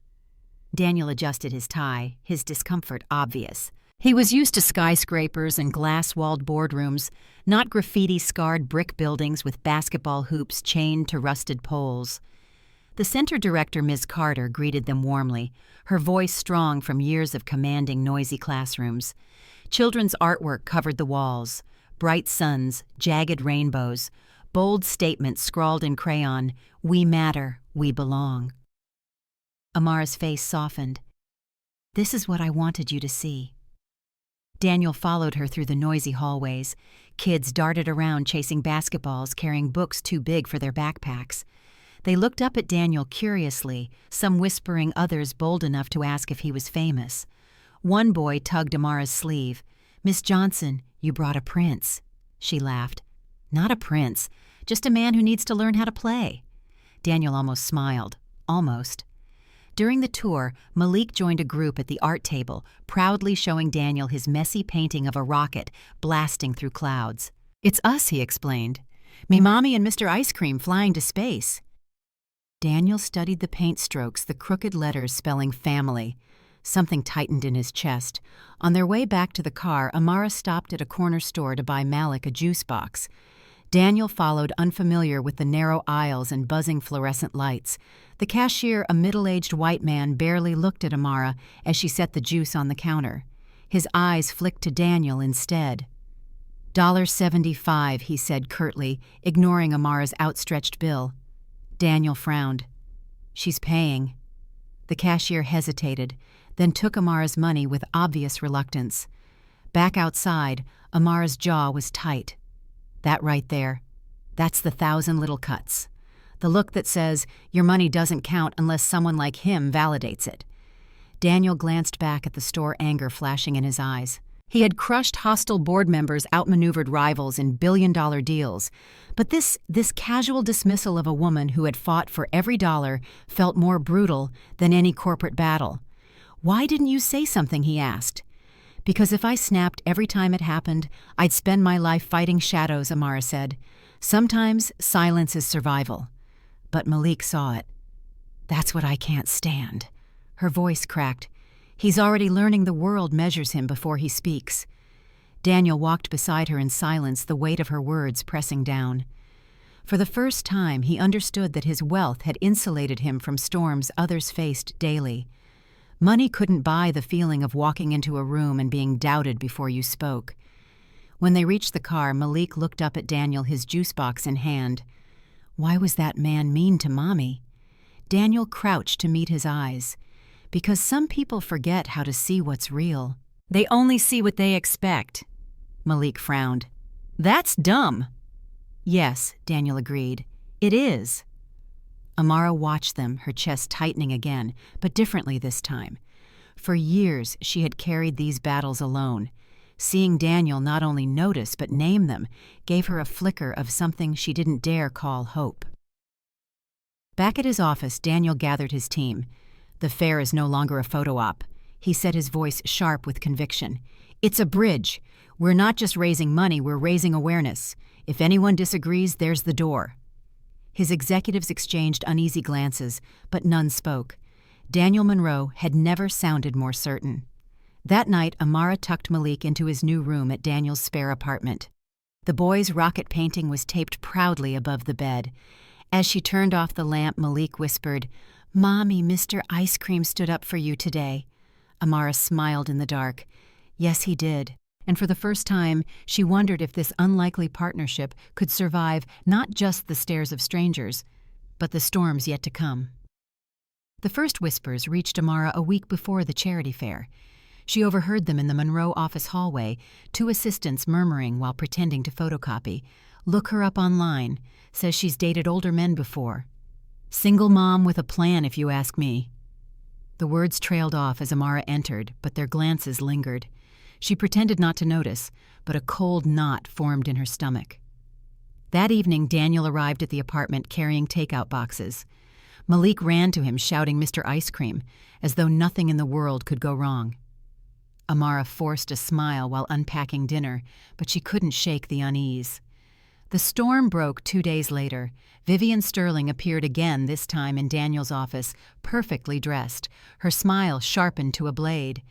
Daniel adjusted his tie, his discomfort obvious. He was used to skyscrapers and glass-walled boardrooms, not graffiti-scarred brick buildings with basketball hoops chained to rusted poles. The center director, Ms. Carter, greeted them warmly, her voice strong from years of commanding noisy classrooms. Children's artwork covered the walls, bright suns, jagged rainbows, bold statements scrawled in crayon, "We matter, we belong." Amara's face softened. This is what I wanted you to see. Daniel followed her through the noisy hallways. Kids darted around chasing basketballs, carrying books too big for their backpacks. They looked up at Daniel curiously, some whispering, others bold enough to ask if he was famous. One boy tugged Amara's sleeve. "Miss Johnson, you brought a prince." She laughed. "Not a prince, just a man who needs to learn how to play." Daniel almost smiled. Almost. During the tour, Malik joined a group at the art table, proudly showing Daniel his messy painting of a rocket blasting through clouds. "It's us," he explained. "Me mommy and Mr. Ice Cream flying to space." Daniel studied the paint strokes, the crooked letters spelling family. Something tightened in his chest. On their way back to the car, Amara stopped at a corner store to buy Malik a juice box. Daniel followed, unfamiliar with the narrow aisles and buzzing fluorescent lights. The cashier, a middle-aged white man, barely looked at Amara as she set the juice on the counter. His eyes flicked to Daniel instead. $1.75, he said curtly, ignoring Amara's outstretched bill. Daniel frowned. "She's paying." The cashier hesitated, then took Amara's money with obvious reluctance. Back outside, Amara's jaw was tight. That right there, that's the 1,000 little cuts. The look that says, your money doesn't count unless someone like him validates it. Daniel glanced back at the store, anger flashing in his eyes. He had crushed hostile board members, outmaneuvered rivals in billion-dollar deals. But this casual dismissal of a woman who had fought for every dollar felt more brutal than any corporate battle. "Why didn't you say something?" he asked. "Because if I snapped every time it happened, I'd spend my life fighting shadows," Amara said. "Sometimes silence is survival." But Malik saw it. "That's what I can't stand." Her voice cracked. "He's already learning the world measures him before he speaks." Daniel walked beside her in silence, the weight of her words pressing down. For the first time, he understood that his wealth had insulated him from storms others faced daily. Money couldn't buy the feeling of walking into a room and being doubted before you spoke. When they reached the car, Malik looked up at Daniel, his juice box in hand. Why was that man mean to Mommy? Daniel crouched to meet his eyes. Because some people forget how to see what's real. They only see what they expect. Malik frowned. "That's dumb." "Yes," Daniel agreed. "It is." Amara watched them, her chest tightening again, but differently this time. For years, she had carried these battles alone. Seeing Daniel not only notice but name them gave her a flicker of something she didn't dare call hope. Back at his office, Daniel gathered his team. "The fair is no longer a photo op," he said, his voice sharp with conviction. "It's a bridge. We're not just raising money, we're raising awareness. If anyone disagrees, there's the door." His executives exchanged uneasy glances, but none spoke. Daniel Monroe had never sounded more certain. That night, Amara tucked Malik into his new room at Daniel's spare apartment. The boy's rocket painting was taped proudly above the bed. As she turned off the lamp, Malik whispered, "Mommy, Mr. Ice Cream stood up for you today." Amara smiled in the dark. Yes, he did. And for the first time, she wondered if this unlikely partnership could survive not just the stares of strangers, but the storms yet to come. The first whispers reached Amara a week before the charity fair. She overheard them in the Monroe office hallway, two assistants murmuring while pretending to photocopy. "Look her up online. Says she's dated older men before. Single mom with a plan, if you ask me." The words trailed off as Amara entered, but their glances lingered. She pretended not to notice, but a cold knot formed in her stomach. That evening, Daniel arrived at the apartment carrying takeout boxes. Malik ran to him, shouting Mr. Ice Cream, as though nothing in the world could go wrong. Amara forced a smile while unpacking dinner, but she couldn't shake the unease. The storm broke 2 days later. Vivian Sterling appeared again, this time in Daniel's office, perfectly dressed, her smile sharpened to a blade.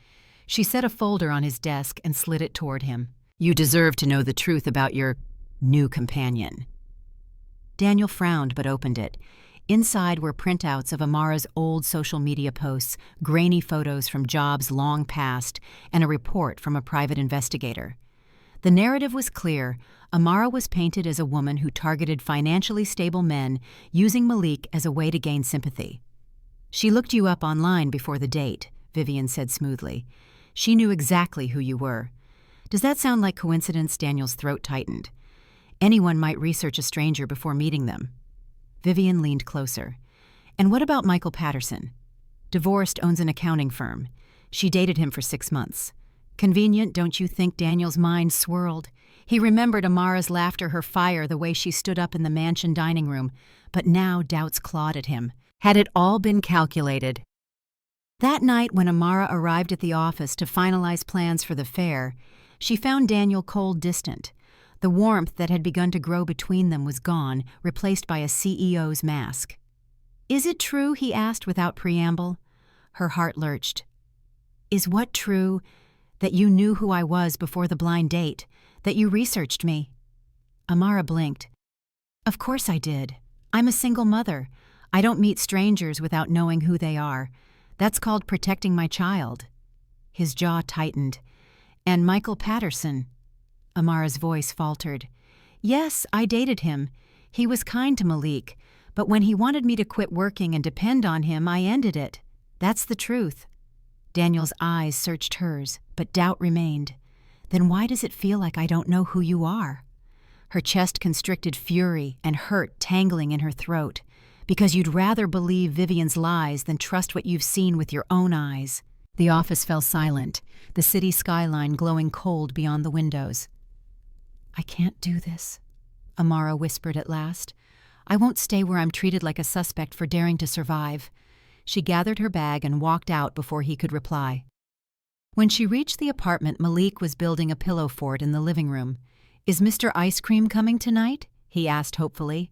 She set a folder on his desk and slid it toward him. "You deserve to know the truth about your new companion." Daniel frowned but opened it. Inside were printouts of Amara's old social media posts, grainy photos from jobs long past, and a report from a private investigator. The narrative was clear. Amara was painted as a woman who targeted financially stable men, using Malik as a way to gain sympathy. "She looked you up online before the date," Vivian said smoothly. "She knew exactly who you were." "Does that sound like coincidence?" Daniel's throat tightened. "Anyone might research a stranger before meeting them." Vivian leaned closer. "And what about Michael Patterson? Divorced, owns an accounting firm. She dated him for 6 months. Convenient, don't you think?" Daniel's mind swirled. He remembered Amara's laughter, her fire, the way she stood up in the mansion dining room, but now doubts clawed at him. Had it all been calculated? That night, when Amara arrived at the office to finalize plans for the fair, she found Daniel cold distant. The warmth that had begun to grow between them was gone, replaced by a CEO's mask. "Is it true?" he asked without preamble. Her heart lurched. "Is what true? That you knew who I was before the blind date? That you researched me?" Amara blinked. "Of course I did. I'm a single mother. I don't meet strangers without knowing who they are. That's called protecting my child." His jaw tightened. "And Michael Patterson?" Amara's voice faltered. "Yes, I dated him. He was kind to Malik, but when he wanted me to quit working and depend on him, I ended it. That's the truth." Daniel's eyes searched hers, but doubt remained. "Then why does it feel like I don't know who you are?" Her chest constricted, fury and hurt tangling in her throat. "Because you'd rather believe Vivian's lies than trust what you've seen with your own eyes." The office fell silent, the city skyline glowing cold beyond the windows. "I can't do this," Amara whispered at last. "I won't stay where I'm treated like a suspect for daring to survive." She gathered her bag and walked out before he could reply. When she reached the apartment, Malik was building a pillow fort in the living room. "Is Mr. Ice Cream coming tonight?" he asked hopefully.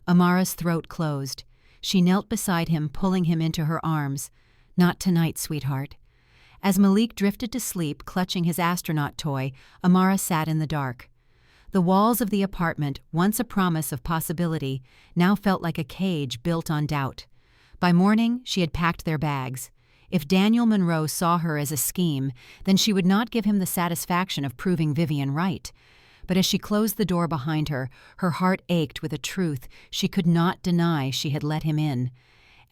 Amara's throat closed. She knelt beside him, pulling him into her arms. "Not tonight, sweetheart." As Malik drifted to sleep, clutching his astronaut toy, Amara sat in the dark. The walls of the apartment, once a promise of possibility, now felt like a cage built on doubt. By morning, she had packed their bags. If Daniel Monroe saw her as a scheme, then she would not give him the satisfaction of proving Vivian right. But as she closed the door behind her, her heart ached with a truth she could not deny she had let him in.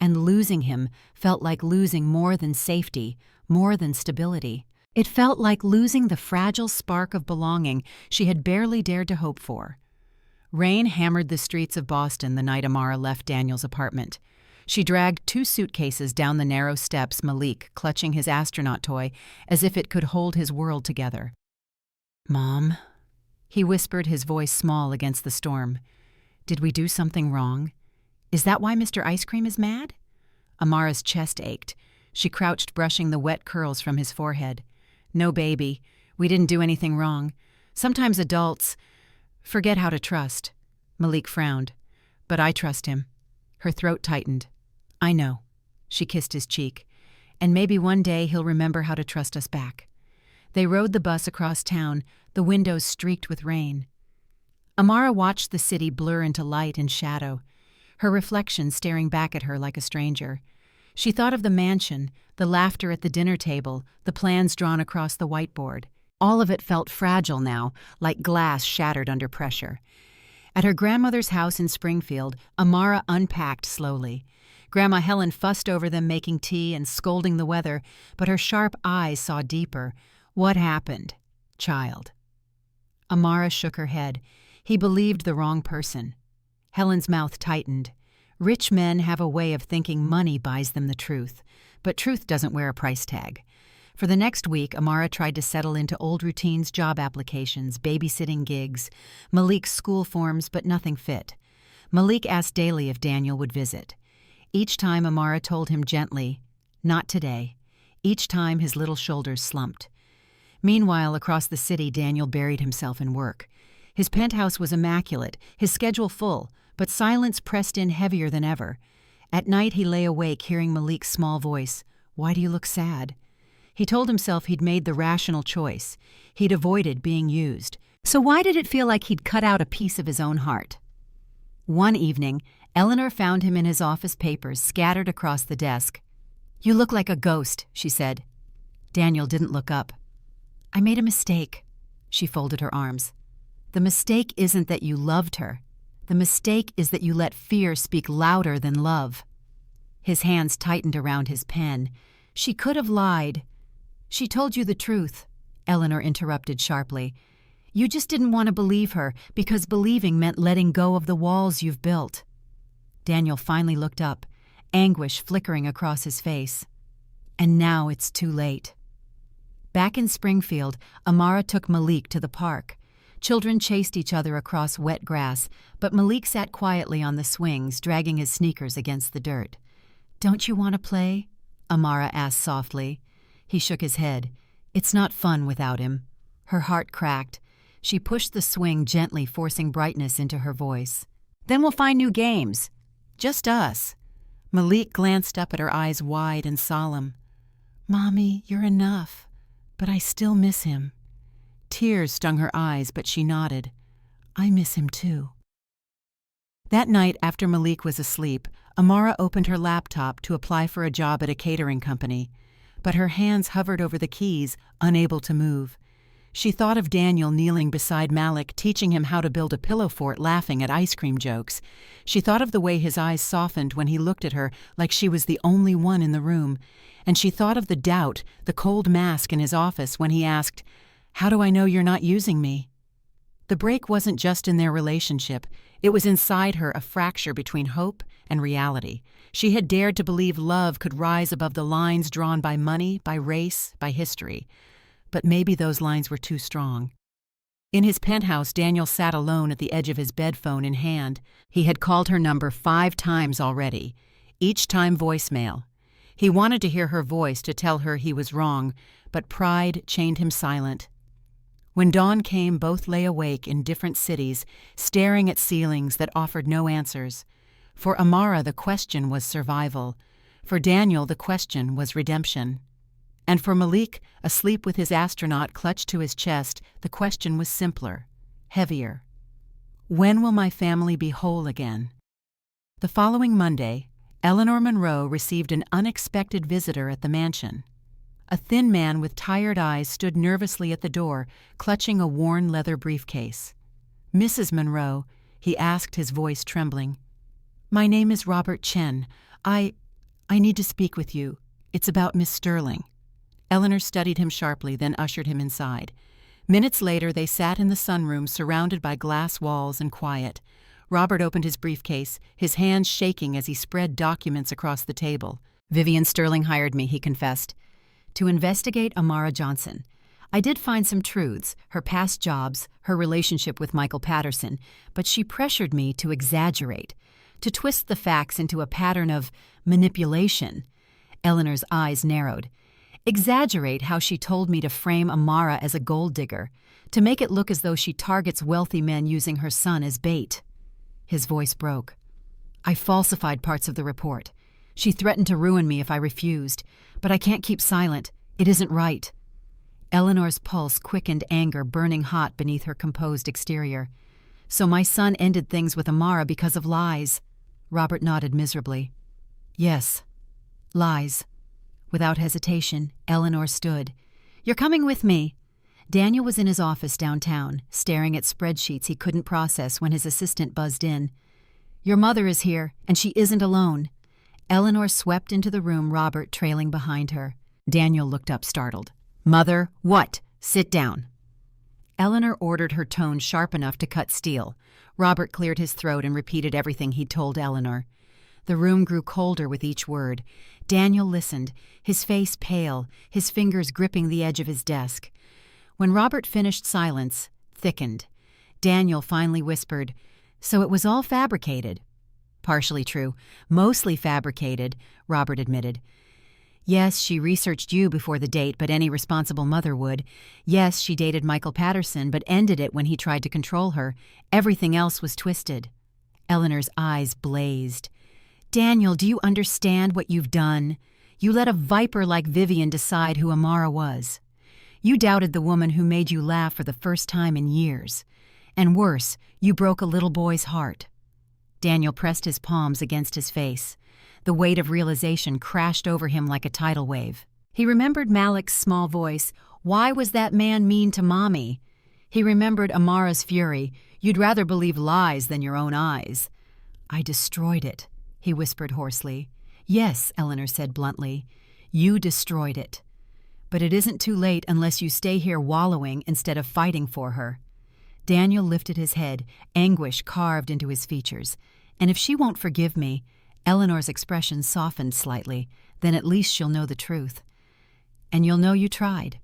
And losing him felt like losing more than safety, more than stability. It felt like losing the fragile spark of belonging she had barely dared to hope for. Rain hammered the streets of Boston the night Amara left Daniel's apartment. She dragged 2 suitcases down the narrow steps, Malik clutching his astronaut toy as if it could hold his world together. "Mom," he whispered, his voice small against the storm. "Did we do something wrong? Is that why Mr. Ice Cream is mad?" Amara's chest ached. She crouched, brushing the wet curls from his forehead. "No, baby. We didn't do anything wrong. Sometimes adults forget how to trust." Malik frowned. "But I trust him." Her throat tightened. "I know." She kissed his cheek. "And maybe one day he'll remember how to trust us back." They rode the bus across town, the windows streaked with rain. Amara watched the city blur into light and shadow, her reflection staring back at her like a stranger. She thought of the mansion, the laughter at the dinner table, the plans drawn across the whiteboard. All of it felt fragile now, like glass shattered under pressure. At her grandmother's house in Springfield, Amara unpacked slowly. Grandma Helen fussed over them, making tea and scolding the weather, but her sharp eyes saw deeper. "What happened, child?" Amara shook her head. He believed the wrong person. Helen's mouth tightened. Rich men have a way of thinking money buys them the truth, but truth doesn't wear a price tag. For the next week, Amara tried to settle into old routines, job applications, babysitting gigs, Malik's school forms, but nothing fit. Malik asked daily if Daniel would visit. Each time Amara told him gently, "Not today." Each time his little shoulders slumped. Meanwhile, across the city, Daniel buried himself in work. His penthouse was immaculate, his schedule full, but silence pressed in heavier than ever. At night he lay awake, hearing Malik's small voice, "Why do you look sad?" He told himself he'd made the rational choice. He'd avoided being used. So why did it feel like he'd cut out a piece of his own heart? One evening, Eleanor found him in his office papers scattered across the desk. "You look like a ghost," she said. Daniel didn't look up. "I made a mistake." She folded her arms. "The mistake isn't that you loved her. The mistake is that you let fear speak louder than love." His hands tightened around his pen. "She could have lied." "She told you the truth," Eleanor interrupted sharply. "You just didn't want to believe her because believing meant letting go of the walls you've built." Daniel finally looked up, anguish flickering across his face. "And now it's too late." Back in Springfield, Amara took Malik to the park. Children chased each other across wet grass, but Malik sat quietly on the swings, dragging his sneakers against the dirt. "Don't you want to play?" Amara asked softly. He shook his head. "It's not fun without him." Her heart cracked. She pushed the swing gently, forcing brightness into her voice. "Then we'll find new games. Just us." Malik glanced up at her, eyes wide and solemn. "Mommy, you're enough, but I still miss him." Tears stung her eyes, but she nodded. "I miss him too." That night, after Malik was asleep, Amara opened her laptop to apply for a job at a catering company, but her hands hovered over the keys, unable to move. She thought of Daniel kneeling beside Malik, teaching him how to build a pillow fort, laughing at ice cream jokes. She thought of the way his eyes softened when he looked at her like she was the only one in the room, and she thought of the doubt, the cold mask in his office when he asked, "How do I know you're not using me?" The break wasn't just in their relationship, it was inside her, a fracture between hope and reality. She had dared to believe love could rise above the lines drawn by money, by race, by history. But maybe those lines were too strong. In his penthouse, Daniel sat alone at the edge of his bed, phone in hand. He had called her number 5 times already, each time voicemail. He wanted to hear her voice to tell her he was wrong, but pride chained him silent. When dawn came, both lay awake in different cities, staring at ceilings that offered no answers. For Amara, the question was survival. For Daniel, the question was redemption. And for Malik, asleep with his astronaut clutched to his chest, the question was simpler, heavier. When will my family be whole again? The following Monday, Eleanor Monroe received an unexpected visitor at the mansion. A thin man with tired eyes stood nervously at the door, clutching a worn leather briefcase. "Mrs. Monroe," he asked, his voice trembling. "My name is Robert Chen. I need to speak with you. It's about Miss Sterling." Eleanor studied him sharply, then ushered him inside. Minutes later, they sat in the sunroom, surrounded by glass walls and quiet. Robert opened his briefcase, his hands shaking as he spread documents across the table. "Vivian Sterling hired me," he confessed, "to investigate Amara Johnson. I did find some truths, her past jobs, her relationship with Michael Patterson, but she pressured me to exaggerate, to twist the facts into a pattern of manipulation." Eleanor's eyes narrowed. "Exaggerate how she told me to frame Amara as a gold digger, to make it look as though she targets wealthy men using her son as bait." His voice broke. "I falsified parts of the report. She threatened to ruin me if I refused, but I can't keep silent. It isn't right." Eleanor's pulse quickened, anger burning hot beneath her composed exterior. "So my son ended things with Amara because of lies." Robert nodded miserably. "Yes, lies." Without hesitation, Eleanor stood. "You're coming with me." Daniel was in his office downtown, staring at spreadsheets he couldn't process when his assistant buzzed in. "Your mother is here, and she isn't alone." Eleanor swept into the room, Robert trailing behind her. Daniel looked up, startled. "Mother, what? Sit down." Eleanor ordered, her tone sharp enough to cut steel. Robert cleared his throat and repeated everything he'd told Eleanor. The room grew colder with each word. Daniel listened, his face pale, his fingers gripping the edge of his desk. When Robert finished, silence thickened. Daniel finally whispered, "So it was all fabricated." "Partially true. Mostly fabricated," Robert admitted. "Yes, she researched you before the date, but any responsible mother would. Yes, she dated Michael Patterson, but ended it when he tried to control her. Everything else was twisted." Eleanor's eyes blazed. "Daniel, do you understand what you've done? You let a viper like Vivian decide who Amara was. You doubted the woman who made you laugh for the first time in years. And worse, you broke a little boy's heart." Daniel pressed his palms against his face. The weight of realization crashed over him like a tidal wave. He remembered Malik's small voice, "Why was that man mean to Mommy?" He remembered Amara's fury, "You'd rather believe lies than your own eyes." "I destroyed it," he whispered hoarsely. "Yes," Eleanor said bluntly, "you destroyed it. But it isn't too late unless you stay here wallowing instead of fighting for her." Daniel lifted his head, anguish carved into his features. "And if she won't forgive me," Eleanor's expression softened slightly, "then at least she'll know the truth. And you'll know you tried."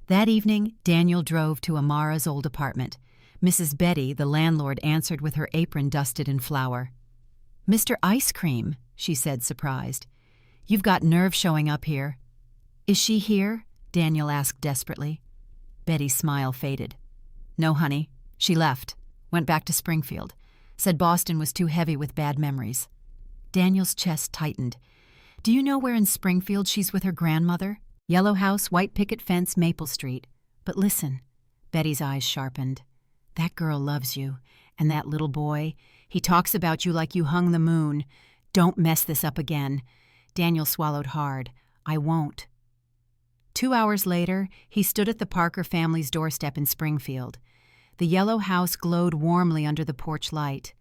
That evening, Daniel drove to Amara's old apartment. Mrs. Betty, the landlord, answered with her apron dusted in flour. "Mr. Ice Cream," she said, surprised. "You've got nerve showing up here." "Is she here?" Daniel asked desperately. Betty's smile faded. "No, honey. She left. Went back to Springfield. Said Boston was too heavy with bad memories." Daniel's chest tightened. "Do you know where in Springfield she's with her grandmother? Yellow house, white picket fence, Maple Street. But listen." Betty's eyes sharpened. "That girl loves you. And that little boy, he talks about you like you hung the moon. Don't mess this up again." Daniel swallowed hard. "I won't." 2 hours later, he stood at the Parker family's doorstep in Springfield. The yellow house glowed warmly under the porch light.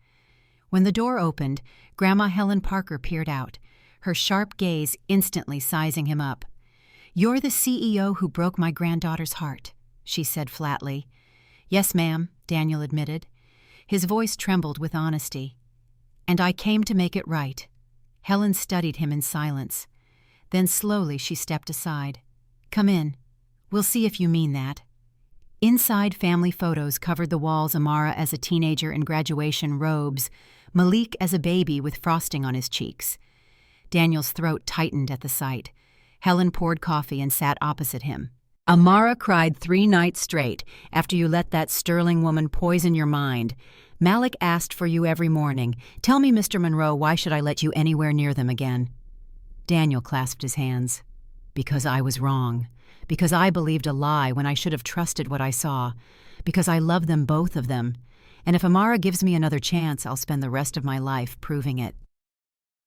When the door opened, Grandma Helen Parker peered out, her sharp gaze instantly sizing him up. "You're the CEO who broke my granddaughter's heart," she said flatly. "Yes, ma'am," Daniel admitted. His voice trembled with honesty. "And I came to make it right." Helen studied him in silence. Then slowly she stepped aside. "Come in. We'll see if you mean that." Inside, family photos covered the walls. Amara as a teenager in graduation robes, Malik as a baby with frosting on his cheeks. Daniel's throat tightened at the sight. Helen poured coffee and sat opposite him. "Amara cried 3 nights straight after you let that Sterling woman poison your mind. Malik asked for you every morning. Tell me, Mr. Monroe, why should I let you anywhere near them again?" Daniel clasped his hands. "Because I was wrong. Because I believed a lie when I should have trusted what I saw. Because I love them, both of them. And if Amara gives me another chance, I'll spend the rest of my life proving it."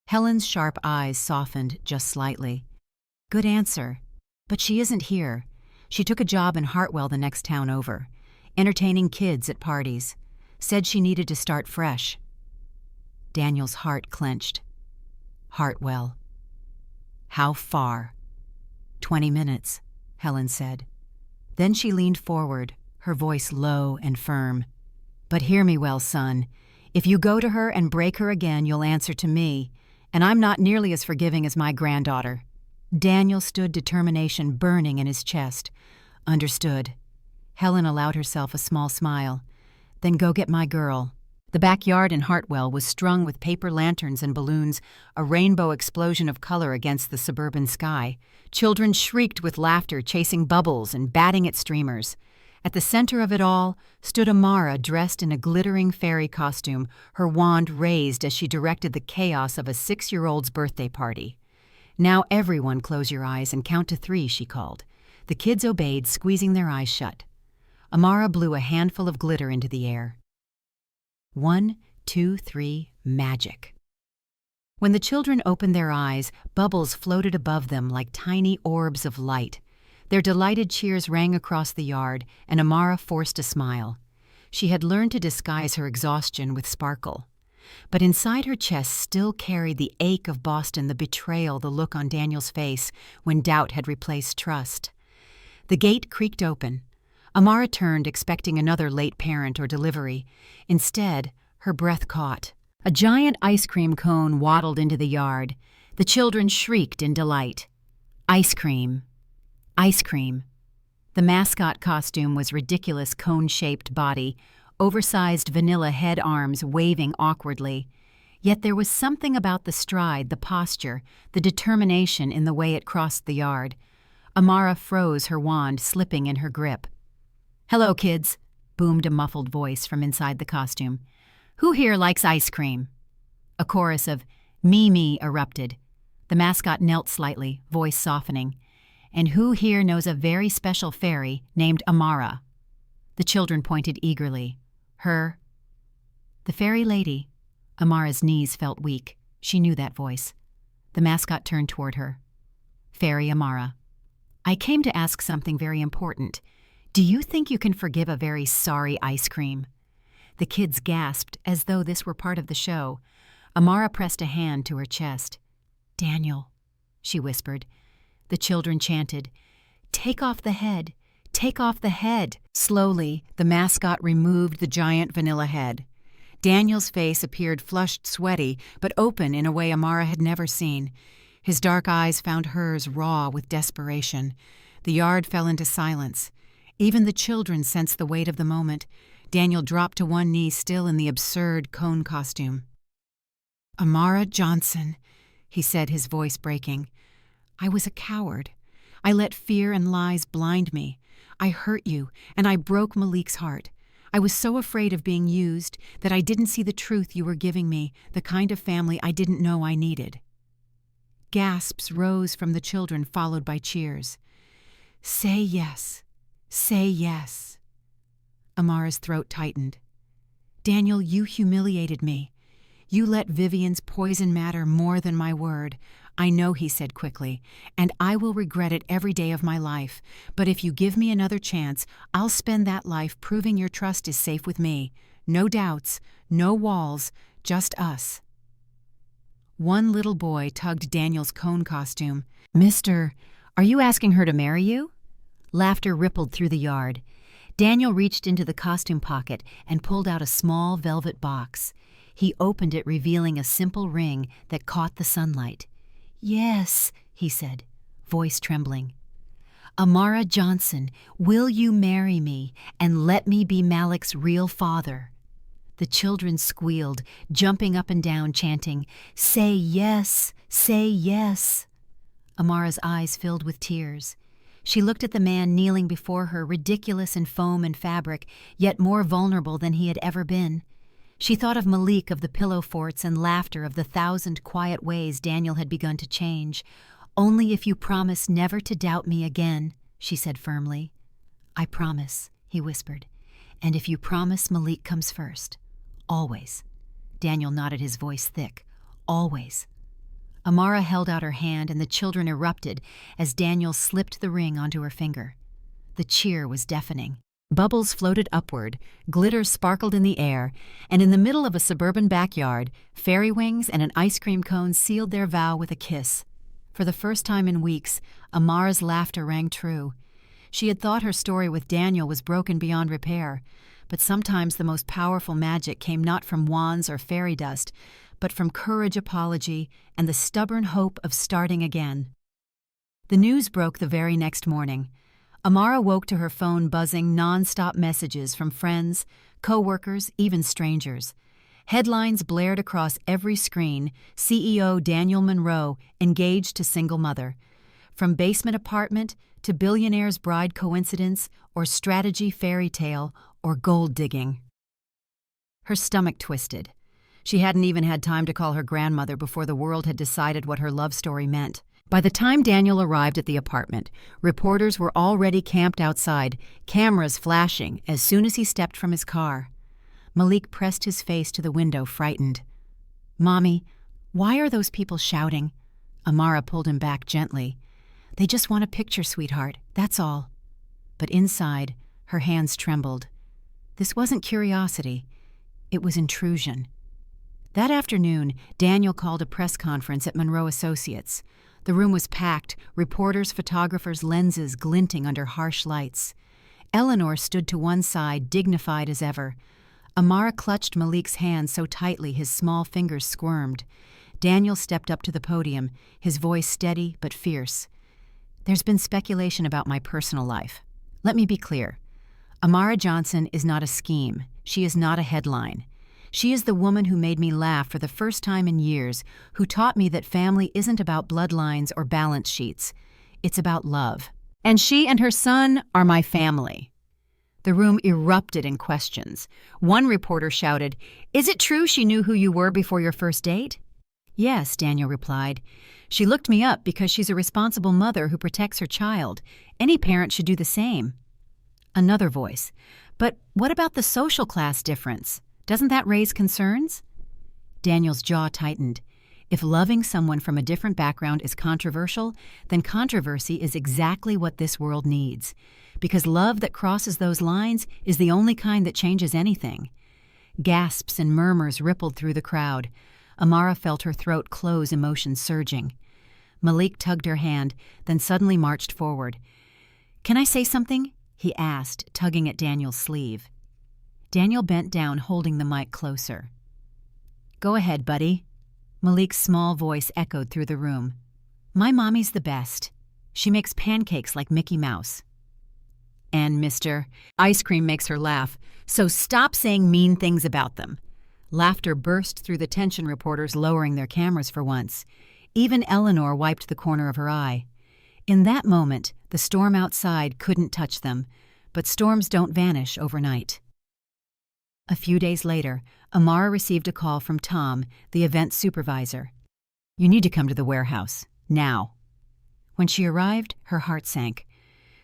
Helen's sharp eyes softened just slightly. "Good answer. But she isn't here. She took a job in Hartwell, the next town over, entertaining kids at parties. Said she needed to start fresh." Daniel's heart clenched. Hartwell. How far? 20 minutes, Helen said. Then she leaned forward, her voice low and firm. "But hear me well, son. If you go to her and break her again, you'll answer to me, and I'm not nearly as forgiving as my granddaughter." Daniel stood, determination burning in his chest. "Understood." Helen allowed herself a small smile. "Then go get my girl." The backyard in Hartwell was strung with paper lanterns and balloons, a rainbow explosion of color against the suburban sky. Children shrieked with laughter, chasing bubbles and batting at streamers. At the center of it all stood Amara, dressed in a glittering fairy costume, her wand raised as she directed the chaos of a 6-year-old's birthday party. "Now everyone close your eyes and count to 3, she called. The kids obeyed, squeezing their eyes shut. Amara blew a handful of glitter into the air. 1, 2, 3, magic. When the children opened their eyes, bubbles floated above them like tiny orbs of light. Their delighted cheers rang across the yard, and Amara forced a smile. She had learned to disguise her exhaustion with sparkle. But inside her chest still carried the ache of Boston, the betrayal, the look on Daniel's face when doubt had replaced trust. The gate creaked open. Amara turned, expecting another late parent or delivery. Instead, her breath caught. A giant ice cream cone waddled into the yard. The children shrieked in delight. Ice cream. Ice cream. The mascot costume was ridiculous cone-shaped body, oversized vanilla head arms waving awkwardly. Yet there was something about the stride, the posture, the determination in the way it crossed the yard. Amara froze, her wand slipping in her grip. "Hello, kids," boomed a muffled voice from inside the costume. "Who here likes ice cream?" A chorus of "me" erupted. The mascot knelt slightly, voice softening. "And who here knows a very special fairy named Amara?" The children pointed eagerly. "Her." "The fairy lady." Amara's knees felt weak. She knew that voice. The mascot turned toward her. "Fairy Amara. I came to ask something very important. Do you think you can forgive a very sorry ice cream?" The kids gasped, as though this were part of the show. Amara pressed a hand to her chest. "Daniel," she whispered. The children chanted, "Take off the head! Take off the head!" Slowly, the mascot removed the giant vanilla head. Daniel's face appeared flushed, sweaty, but open in a way Amara had never seen. His dark eyes found hers raw with desperation. The yard fell into silence. Even the children sensed the weight of the moment. Daniel dropped to one knee, still in the absurd cone costume. "Amara Johnson," he said, his voice breaking. "I was a coward. I let fear and lies blind me. I hurt you, and I broke Malik's heart. I was so afraid of being used that I didn't see the truth you were giving me, the kind of family I didn't know I needed." Gasps rose from the children, followed by cheers. "Say yes. Say yes." Amara's throat tightened. "Daniel, you humiliated me. You let Vivian's poison matter more than my word. I know," he said quickly, "and I will regret it every day of my life. But if you give me another chance, I'll spend that life proving your trust is safe with me. No doubts, no walls, just us." One little boy tugged Daniel's cone costume. "Mister, are you asking her to marry you?" Laughter rippled through the yard. Daniel reached into the costume pocket and pulled out a small velvet box. He opened it, revealing a simple ring that caught the sunlight. "Yes," he said, voice trembling. "Amara Johnson, will you marry me and let me be Malik's real father?" The children squealed, jumping up and down, chanting, "Say yes, say yes." Amara's eyes filled with tears. She looked at the man kneeling before her, ridiculous in foam and fabric, yet more vulnerable than he had ever been. She thought of Malik, of the pillow forts, and laughter, of the 1,000 quiet ways Daniel had begun to change. "Only if you promise never to doubt me again," she said firmly. "I promise," he whispered. "And if you promise Malik comes first. Always." Daniel nodded, his voice thick. "Always." Amara held out her hand, and the children erupted as Daniel slipped the ring onto her finger. The cheer was deafening. Bubbles floated upward, glitter sparkled in the air, and in the middle of a suburban backyard, fairy wings and an ice cream cone sealed their vow with a kiss. For the first time in weeks, Amara's laughter rang true. She had thought her story with Daniel was broken beyond repair, but sometimes the most powerful magic came not from wands or fairy dust, but from courage, apology, and the stubborn hope of starting again. The news broke the very next morning. Amara woke to her phone buzzing, non-stop messages from friends, co-workers, even strangers. Headlines blared across every screen: CEO Daniel Monroe engaged to single mother. From basement apartment to billionaire's bride coincidence, or strategy fairy tale, or gold digging. Her stomach twisted. She hadn't even had time to call her grandmother before the world had decided what her love story meant. By the time Daniel arrived at the apartment, reporters were already camped outside, cameras flashing as soon as he stepped from his car. Malik pressed his face to the window, frightened. "Mommy, why are those people shouting?" Amara pulled him back gently. "They just want a picture, sweetheart, that's all." But inside, her hands trembled. This wasn't curiosity. It was intrusion. That afternoon, Daniel called a press conference at Monroe Associates. The room was packed, reporters, photographers, lenses glinting under harsh lights. Eleanor stood to one side, dignified as ever. Amara clutched Malik's hand so tightly his small fingers squirmed. Daniel stepped up to the podium, his voice steady but fierce. "There's been speculation about my personal life. Let me be clear. Amara Johnson is not a scheme. She is not a headline. She is the woman who made me laugh for the first time in years, who taught me that family isn't about bloodlines or balance sheets. It's about love. And she and her son are my family." The room erupted in questions. One reporter shouted, "Is it true she knew who you were before your first date?" "Yes," Daniel replied. "She looked me up because she's a responsible mother who protects her child. Any parent should do the same." Another voice, "But what about the social class difference? Doesn't that raise concerns?" Daniel's jaw tightened. If loving someone from a different background is controversial, then controversy is exactly what this world needs. Because love that crosses those lines is the only kind that changes anything. Gasps and murmurs rippled through the crowd. Amara felt her throat close, emotion surging. Malik tugged her hand, then suddenly marched forward. "Can I say something?" he asked, tugging at Daniel's sleeve. Daniel bent down, holding the mic closer. "Go ahead, buddy." Malik's small voice echoed through the room. "My mommy's the best. She makes pancakes like Mickey Mouse. And Mr. Ice Cream makes her laugh, so stop saying mean things about them." Laughter burst through the tension, reporters lowering their cameras for once. Even Eleanor wiped the corner of her eye. In that moment, the storm outside couldn't touch them, but storms don't vanish overnight. A few days later, Amara received a call from Tom, the event supervisor. "You need to come to the warehouse, now." When she arrived, her heart sank.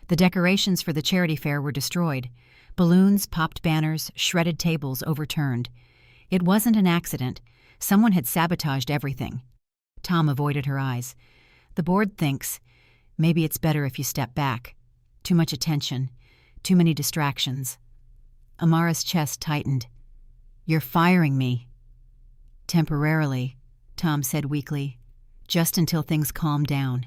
The decorations for the charity fair were destroyed. Balloons, popped banners, shredded tables overturned. It wasn't an accident. Someone had sabotaged everything. Tom avoided her eyes. "The board thinks maybe it's better if you step back. Too much attention. Too many distractions." Amara's chest tightened. "You're firing me." "Temporarily," Tom said weakly, "just until things calm down."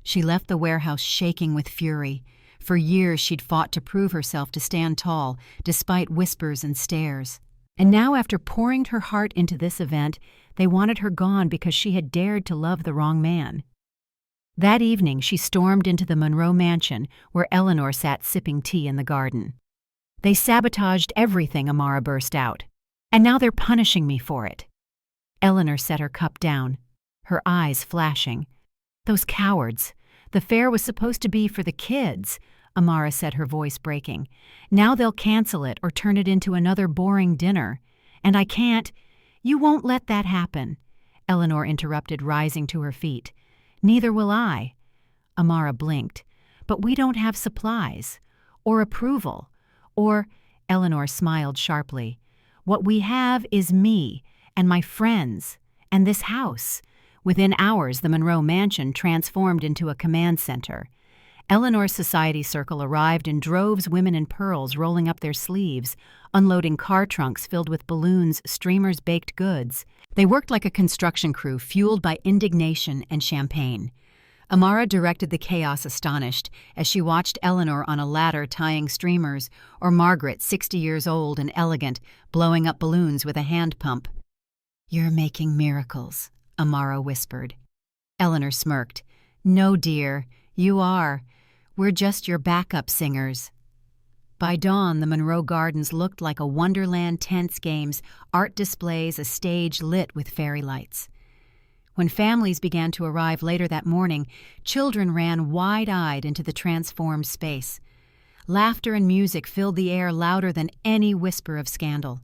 She left the warehouse shaking with fury. For years she'd fought to prove herself to stand tall, despite whispers and stares. And now, after pouring her heart into this event, they wanted her gone because she had dared to love the wrong man. That evening she stormed into the Monroe mansion, where Eleanor sat sipping tea in the garden. "They sabotaged everything," Amara burst out. "And now they're punishing me for it." Eleanor set her cup down, her eyes flashing. "Those cowards. The fair was supposed to be for the kids," Amara said, her voice breaking. "Now they'll cancel it or turn it into another boring dinner. And I can't—" "You won't let that happen," Eleanor interrupted, rising to her feet. "Neither will I." Amara blinked. "But we don't have supplies. Or approval. Or—" Eleanor smiled sharply. "What we have is me, and my friends, and this house." Within hours, the Monroe mansion transformed into a command center. Eleanor's society circle arrived in droves, women in pearls rolling up their sleeves, unloading car trunks filled with balloons, streamers, baked goods. They worked like a construction crew, fueled by indignation and champagne. Amara directed the chaos, astonished, as she watched Eleanor on a ladder tying streamers, or Margaret, 60 years old and elegant, blowing up balloons with a hand pump. "You're making miracles," Amara whispered. Eleanor smirked. "No, dear, you are. We're just your backup singers." By dawn, the Monroe Gardens looked like a Wonderland, tents, games, art displays, a stage lit with fairy lights. When families began to arrive later that morning, children ran wide-eyed into the transformed space. Laughter and music filled the air louder than any whisper of scandal.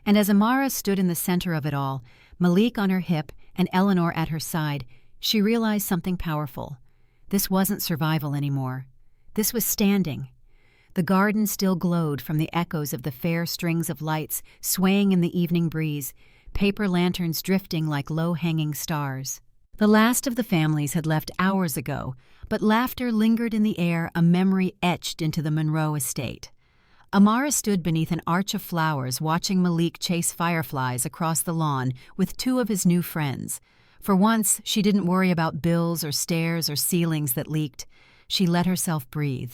And as Amara stood in the center of it all, Malik on her hip and Eleanor at her side, she realized something powerful. This wasn't survival anymore. This was standing. The garden still glowed from the echoes of the fair strings of lights swaying in the evening breeze, paper lanterns drifting like low-hanging stars. The last of the families had left hours ago, but laughter lingered in the air, a memory etched into the Monroe estate. Amara stood beneath an arch of flowers, watching Malik chase fireflies across the lawn with two of his new friends. For once, she didn't worry about bills or stairs or ceilings that leaked. She let herself breathe.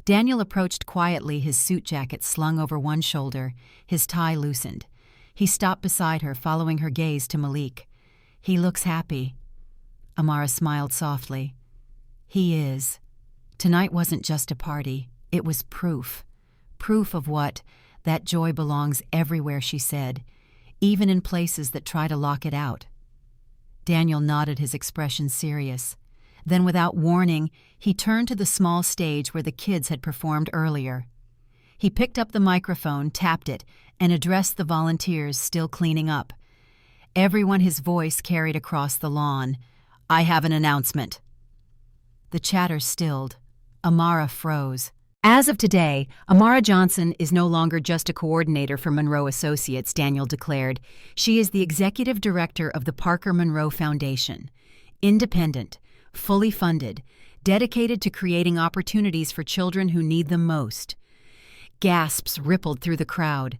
Daniel approached quietly, his suit jacket slung over one shoulder, his tie loosened. He stopped beside her, following her gaze to Malik. "He looks happy." Amara smiled softly. "He is. Tonight wasn't just a party. It was proof. Proof of what? That joy belongs everywhere," she said, "even in places that try to lock it out." Daniel nodded, his expression serious. Then, without warning, he turned to the small stage where the kids had performed earlier. He picked up the microphone, tapped it, and addressed the volunteers still cleaning up. Everyone his voice carried across the lawn. "I have an announcement." The chatter stilled. Amara froze. "As of today, Amara Johnson is no longer just a coordinator for Monroe Associates," Daniel declared. "She is the executive director of the Parker Monroe Foundation. Independent, fully funded, dedicated to creating opportunities for children who need them most." Gasps rippled through the crowd.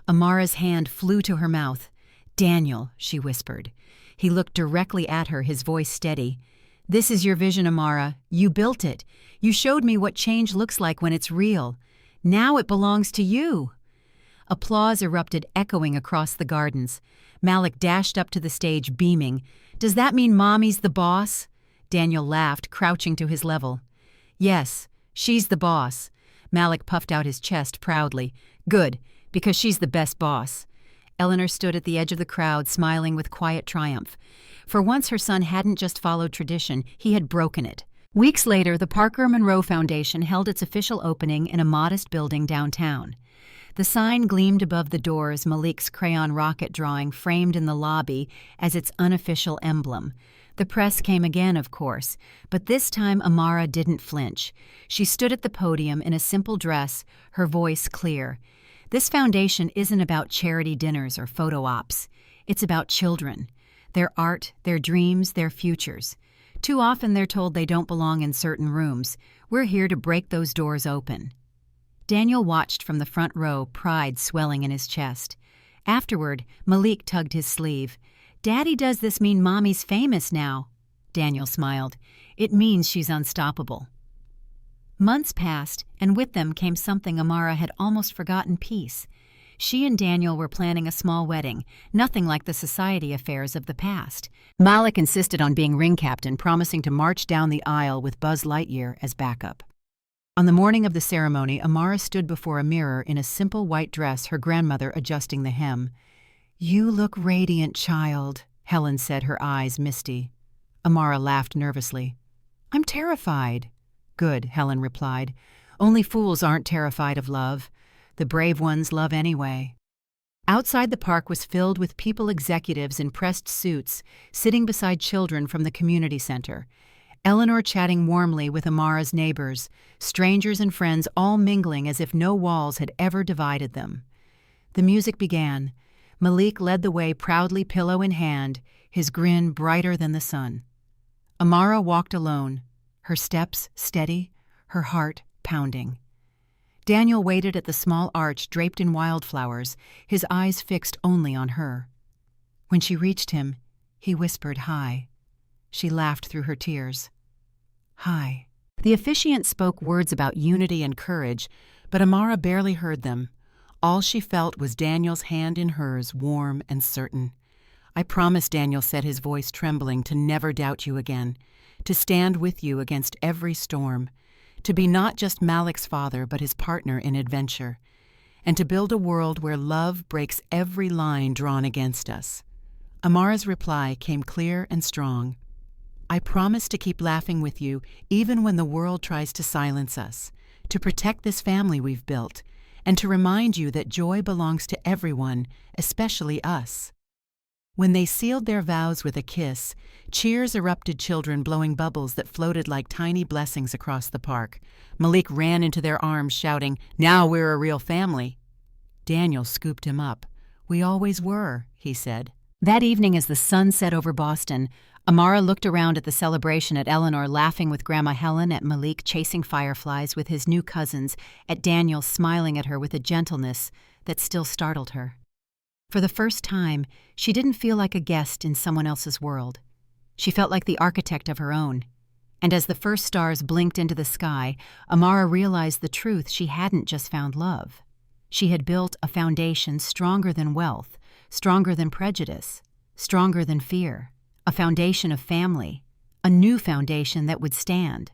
Amara's hand flew to her mouth. "Daniel," she whispered. He looked directly at her, his voice steady. "This is your vision, Amara. You built it. You showed me what change looks like when it's real. Now it belongs to you." Applause erupted, echoing across the gardens. Malik dashed up to the stage, beaming. "Does that mean Mommy's the boss?" Daniel laughed, crouching to his level. "Yes, she's the boss." Malik puffed out his chest proudly. "Good, because she's the best boss." Eleanor stood at the edge of the crowd, smiling with quiet triumph. For once her son hadn't just followed tradition, he had broken it. Weeks later, the Parker Monroe Foundation held its official opening in a modest building downtown. The sign gleamed above the doors, Malik's crayon rocket drawing framed in the lobby as its unofficial emblem. The press came again, of course, but this time Amara didn't flinch. She stood at the podium in a simple dress, her voice clear. "This foundation isn't about charity dinners or photo ops. It's about children. Their art, their dreams, their futures. Too often they're told they don't belong in certain rooms. We're here to break those doors open." Daniel watched from the front row, pride swelling in his chest. Afterward, Malik tugged his sleeve. "Daddy, does this mean Mommy's famous now?" Daniel smiled. "It means she's unstoppable." Months passed, and with them came something Amara had almost forgotten: peace. She and Daniel were planning a small wedding, nothing like the society affairs of the past. Malik insisted on being ring captain, promising to march down the aisle with Buzz Lightyear as backup. On the morning of the ceremony, Amara stood before a mirror in a simple white dress, her grandmother adjusting the hem. "You look radiant, child," Helen said, her eyes misty. Amara laughed nervously. "I'm terrified." "Good," Helen replied. "Only fools aren't terrified of love. The brave ones love anyway." Outside, the park was filled with people, executives in pressed suits, sitting beside children from the community center. Eleanor chatting warmly with Amara's neighbors, strangers and friends all mingling as if no walls had ever divided them. The music began. Malik led the way proudly, pillow in hand, his grin brighter than the sun. Amara walked alone, her steps steady, her heart pounding. Daniel waited at the small arch draped in wildflowers, his eyes fixed only on her. When she reached him, he whispered, "Hi." She laughed through her tears. "Hi." The officiant spoke words about unity and courage, but Amara barely heard them. All she felt was Daniel's hand in hers, warm and certain. "I promise," Daniel said, his voice trembling, "to never doubt you again, to stand with you against every storm, to be not just Malik's father but his partner in adventure, and to build a world where love breaks every line drawn against us." Amara's reply came clear and strong. "I promise to keep laughing with you even when the world tries to silence us, to protect this family we've built, and to remind you that joy belongs to everyone, especially us." When they sealed their vows with a kiss, cheers erupted, children blowing bubbles that floated like tiny blessings across the park. Malik ran into their arms, shouting, "Now we're a real family." Daniel scooped him up. "We always were," he said. That evening, as the sun set over Boston, Amara looked around at the celebration, at Eleanor laughing with Grandma Helen, at Malik chasing fireflies with his new cousins, at Daniel smiling at her with a gentleness that still startled her. For the first time, she didn't feel like a guest in someone else's world. She felt like the architect of her own. And as the first stars blinked into the sky, Amara realized the truth: she hadn't just found love. She had built a foundation stronger than wealth, stronger than prejudice, stronger than fear. A foundation of family, a new foundation that would stand.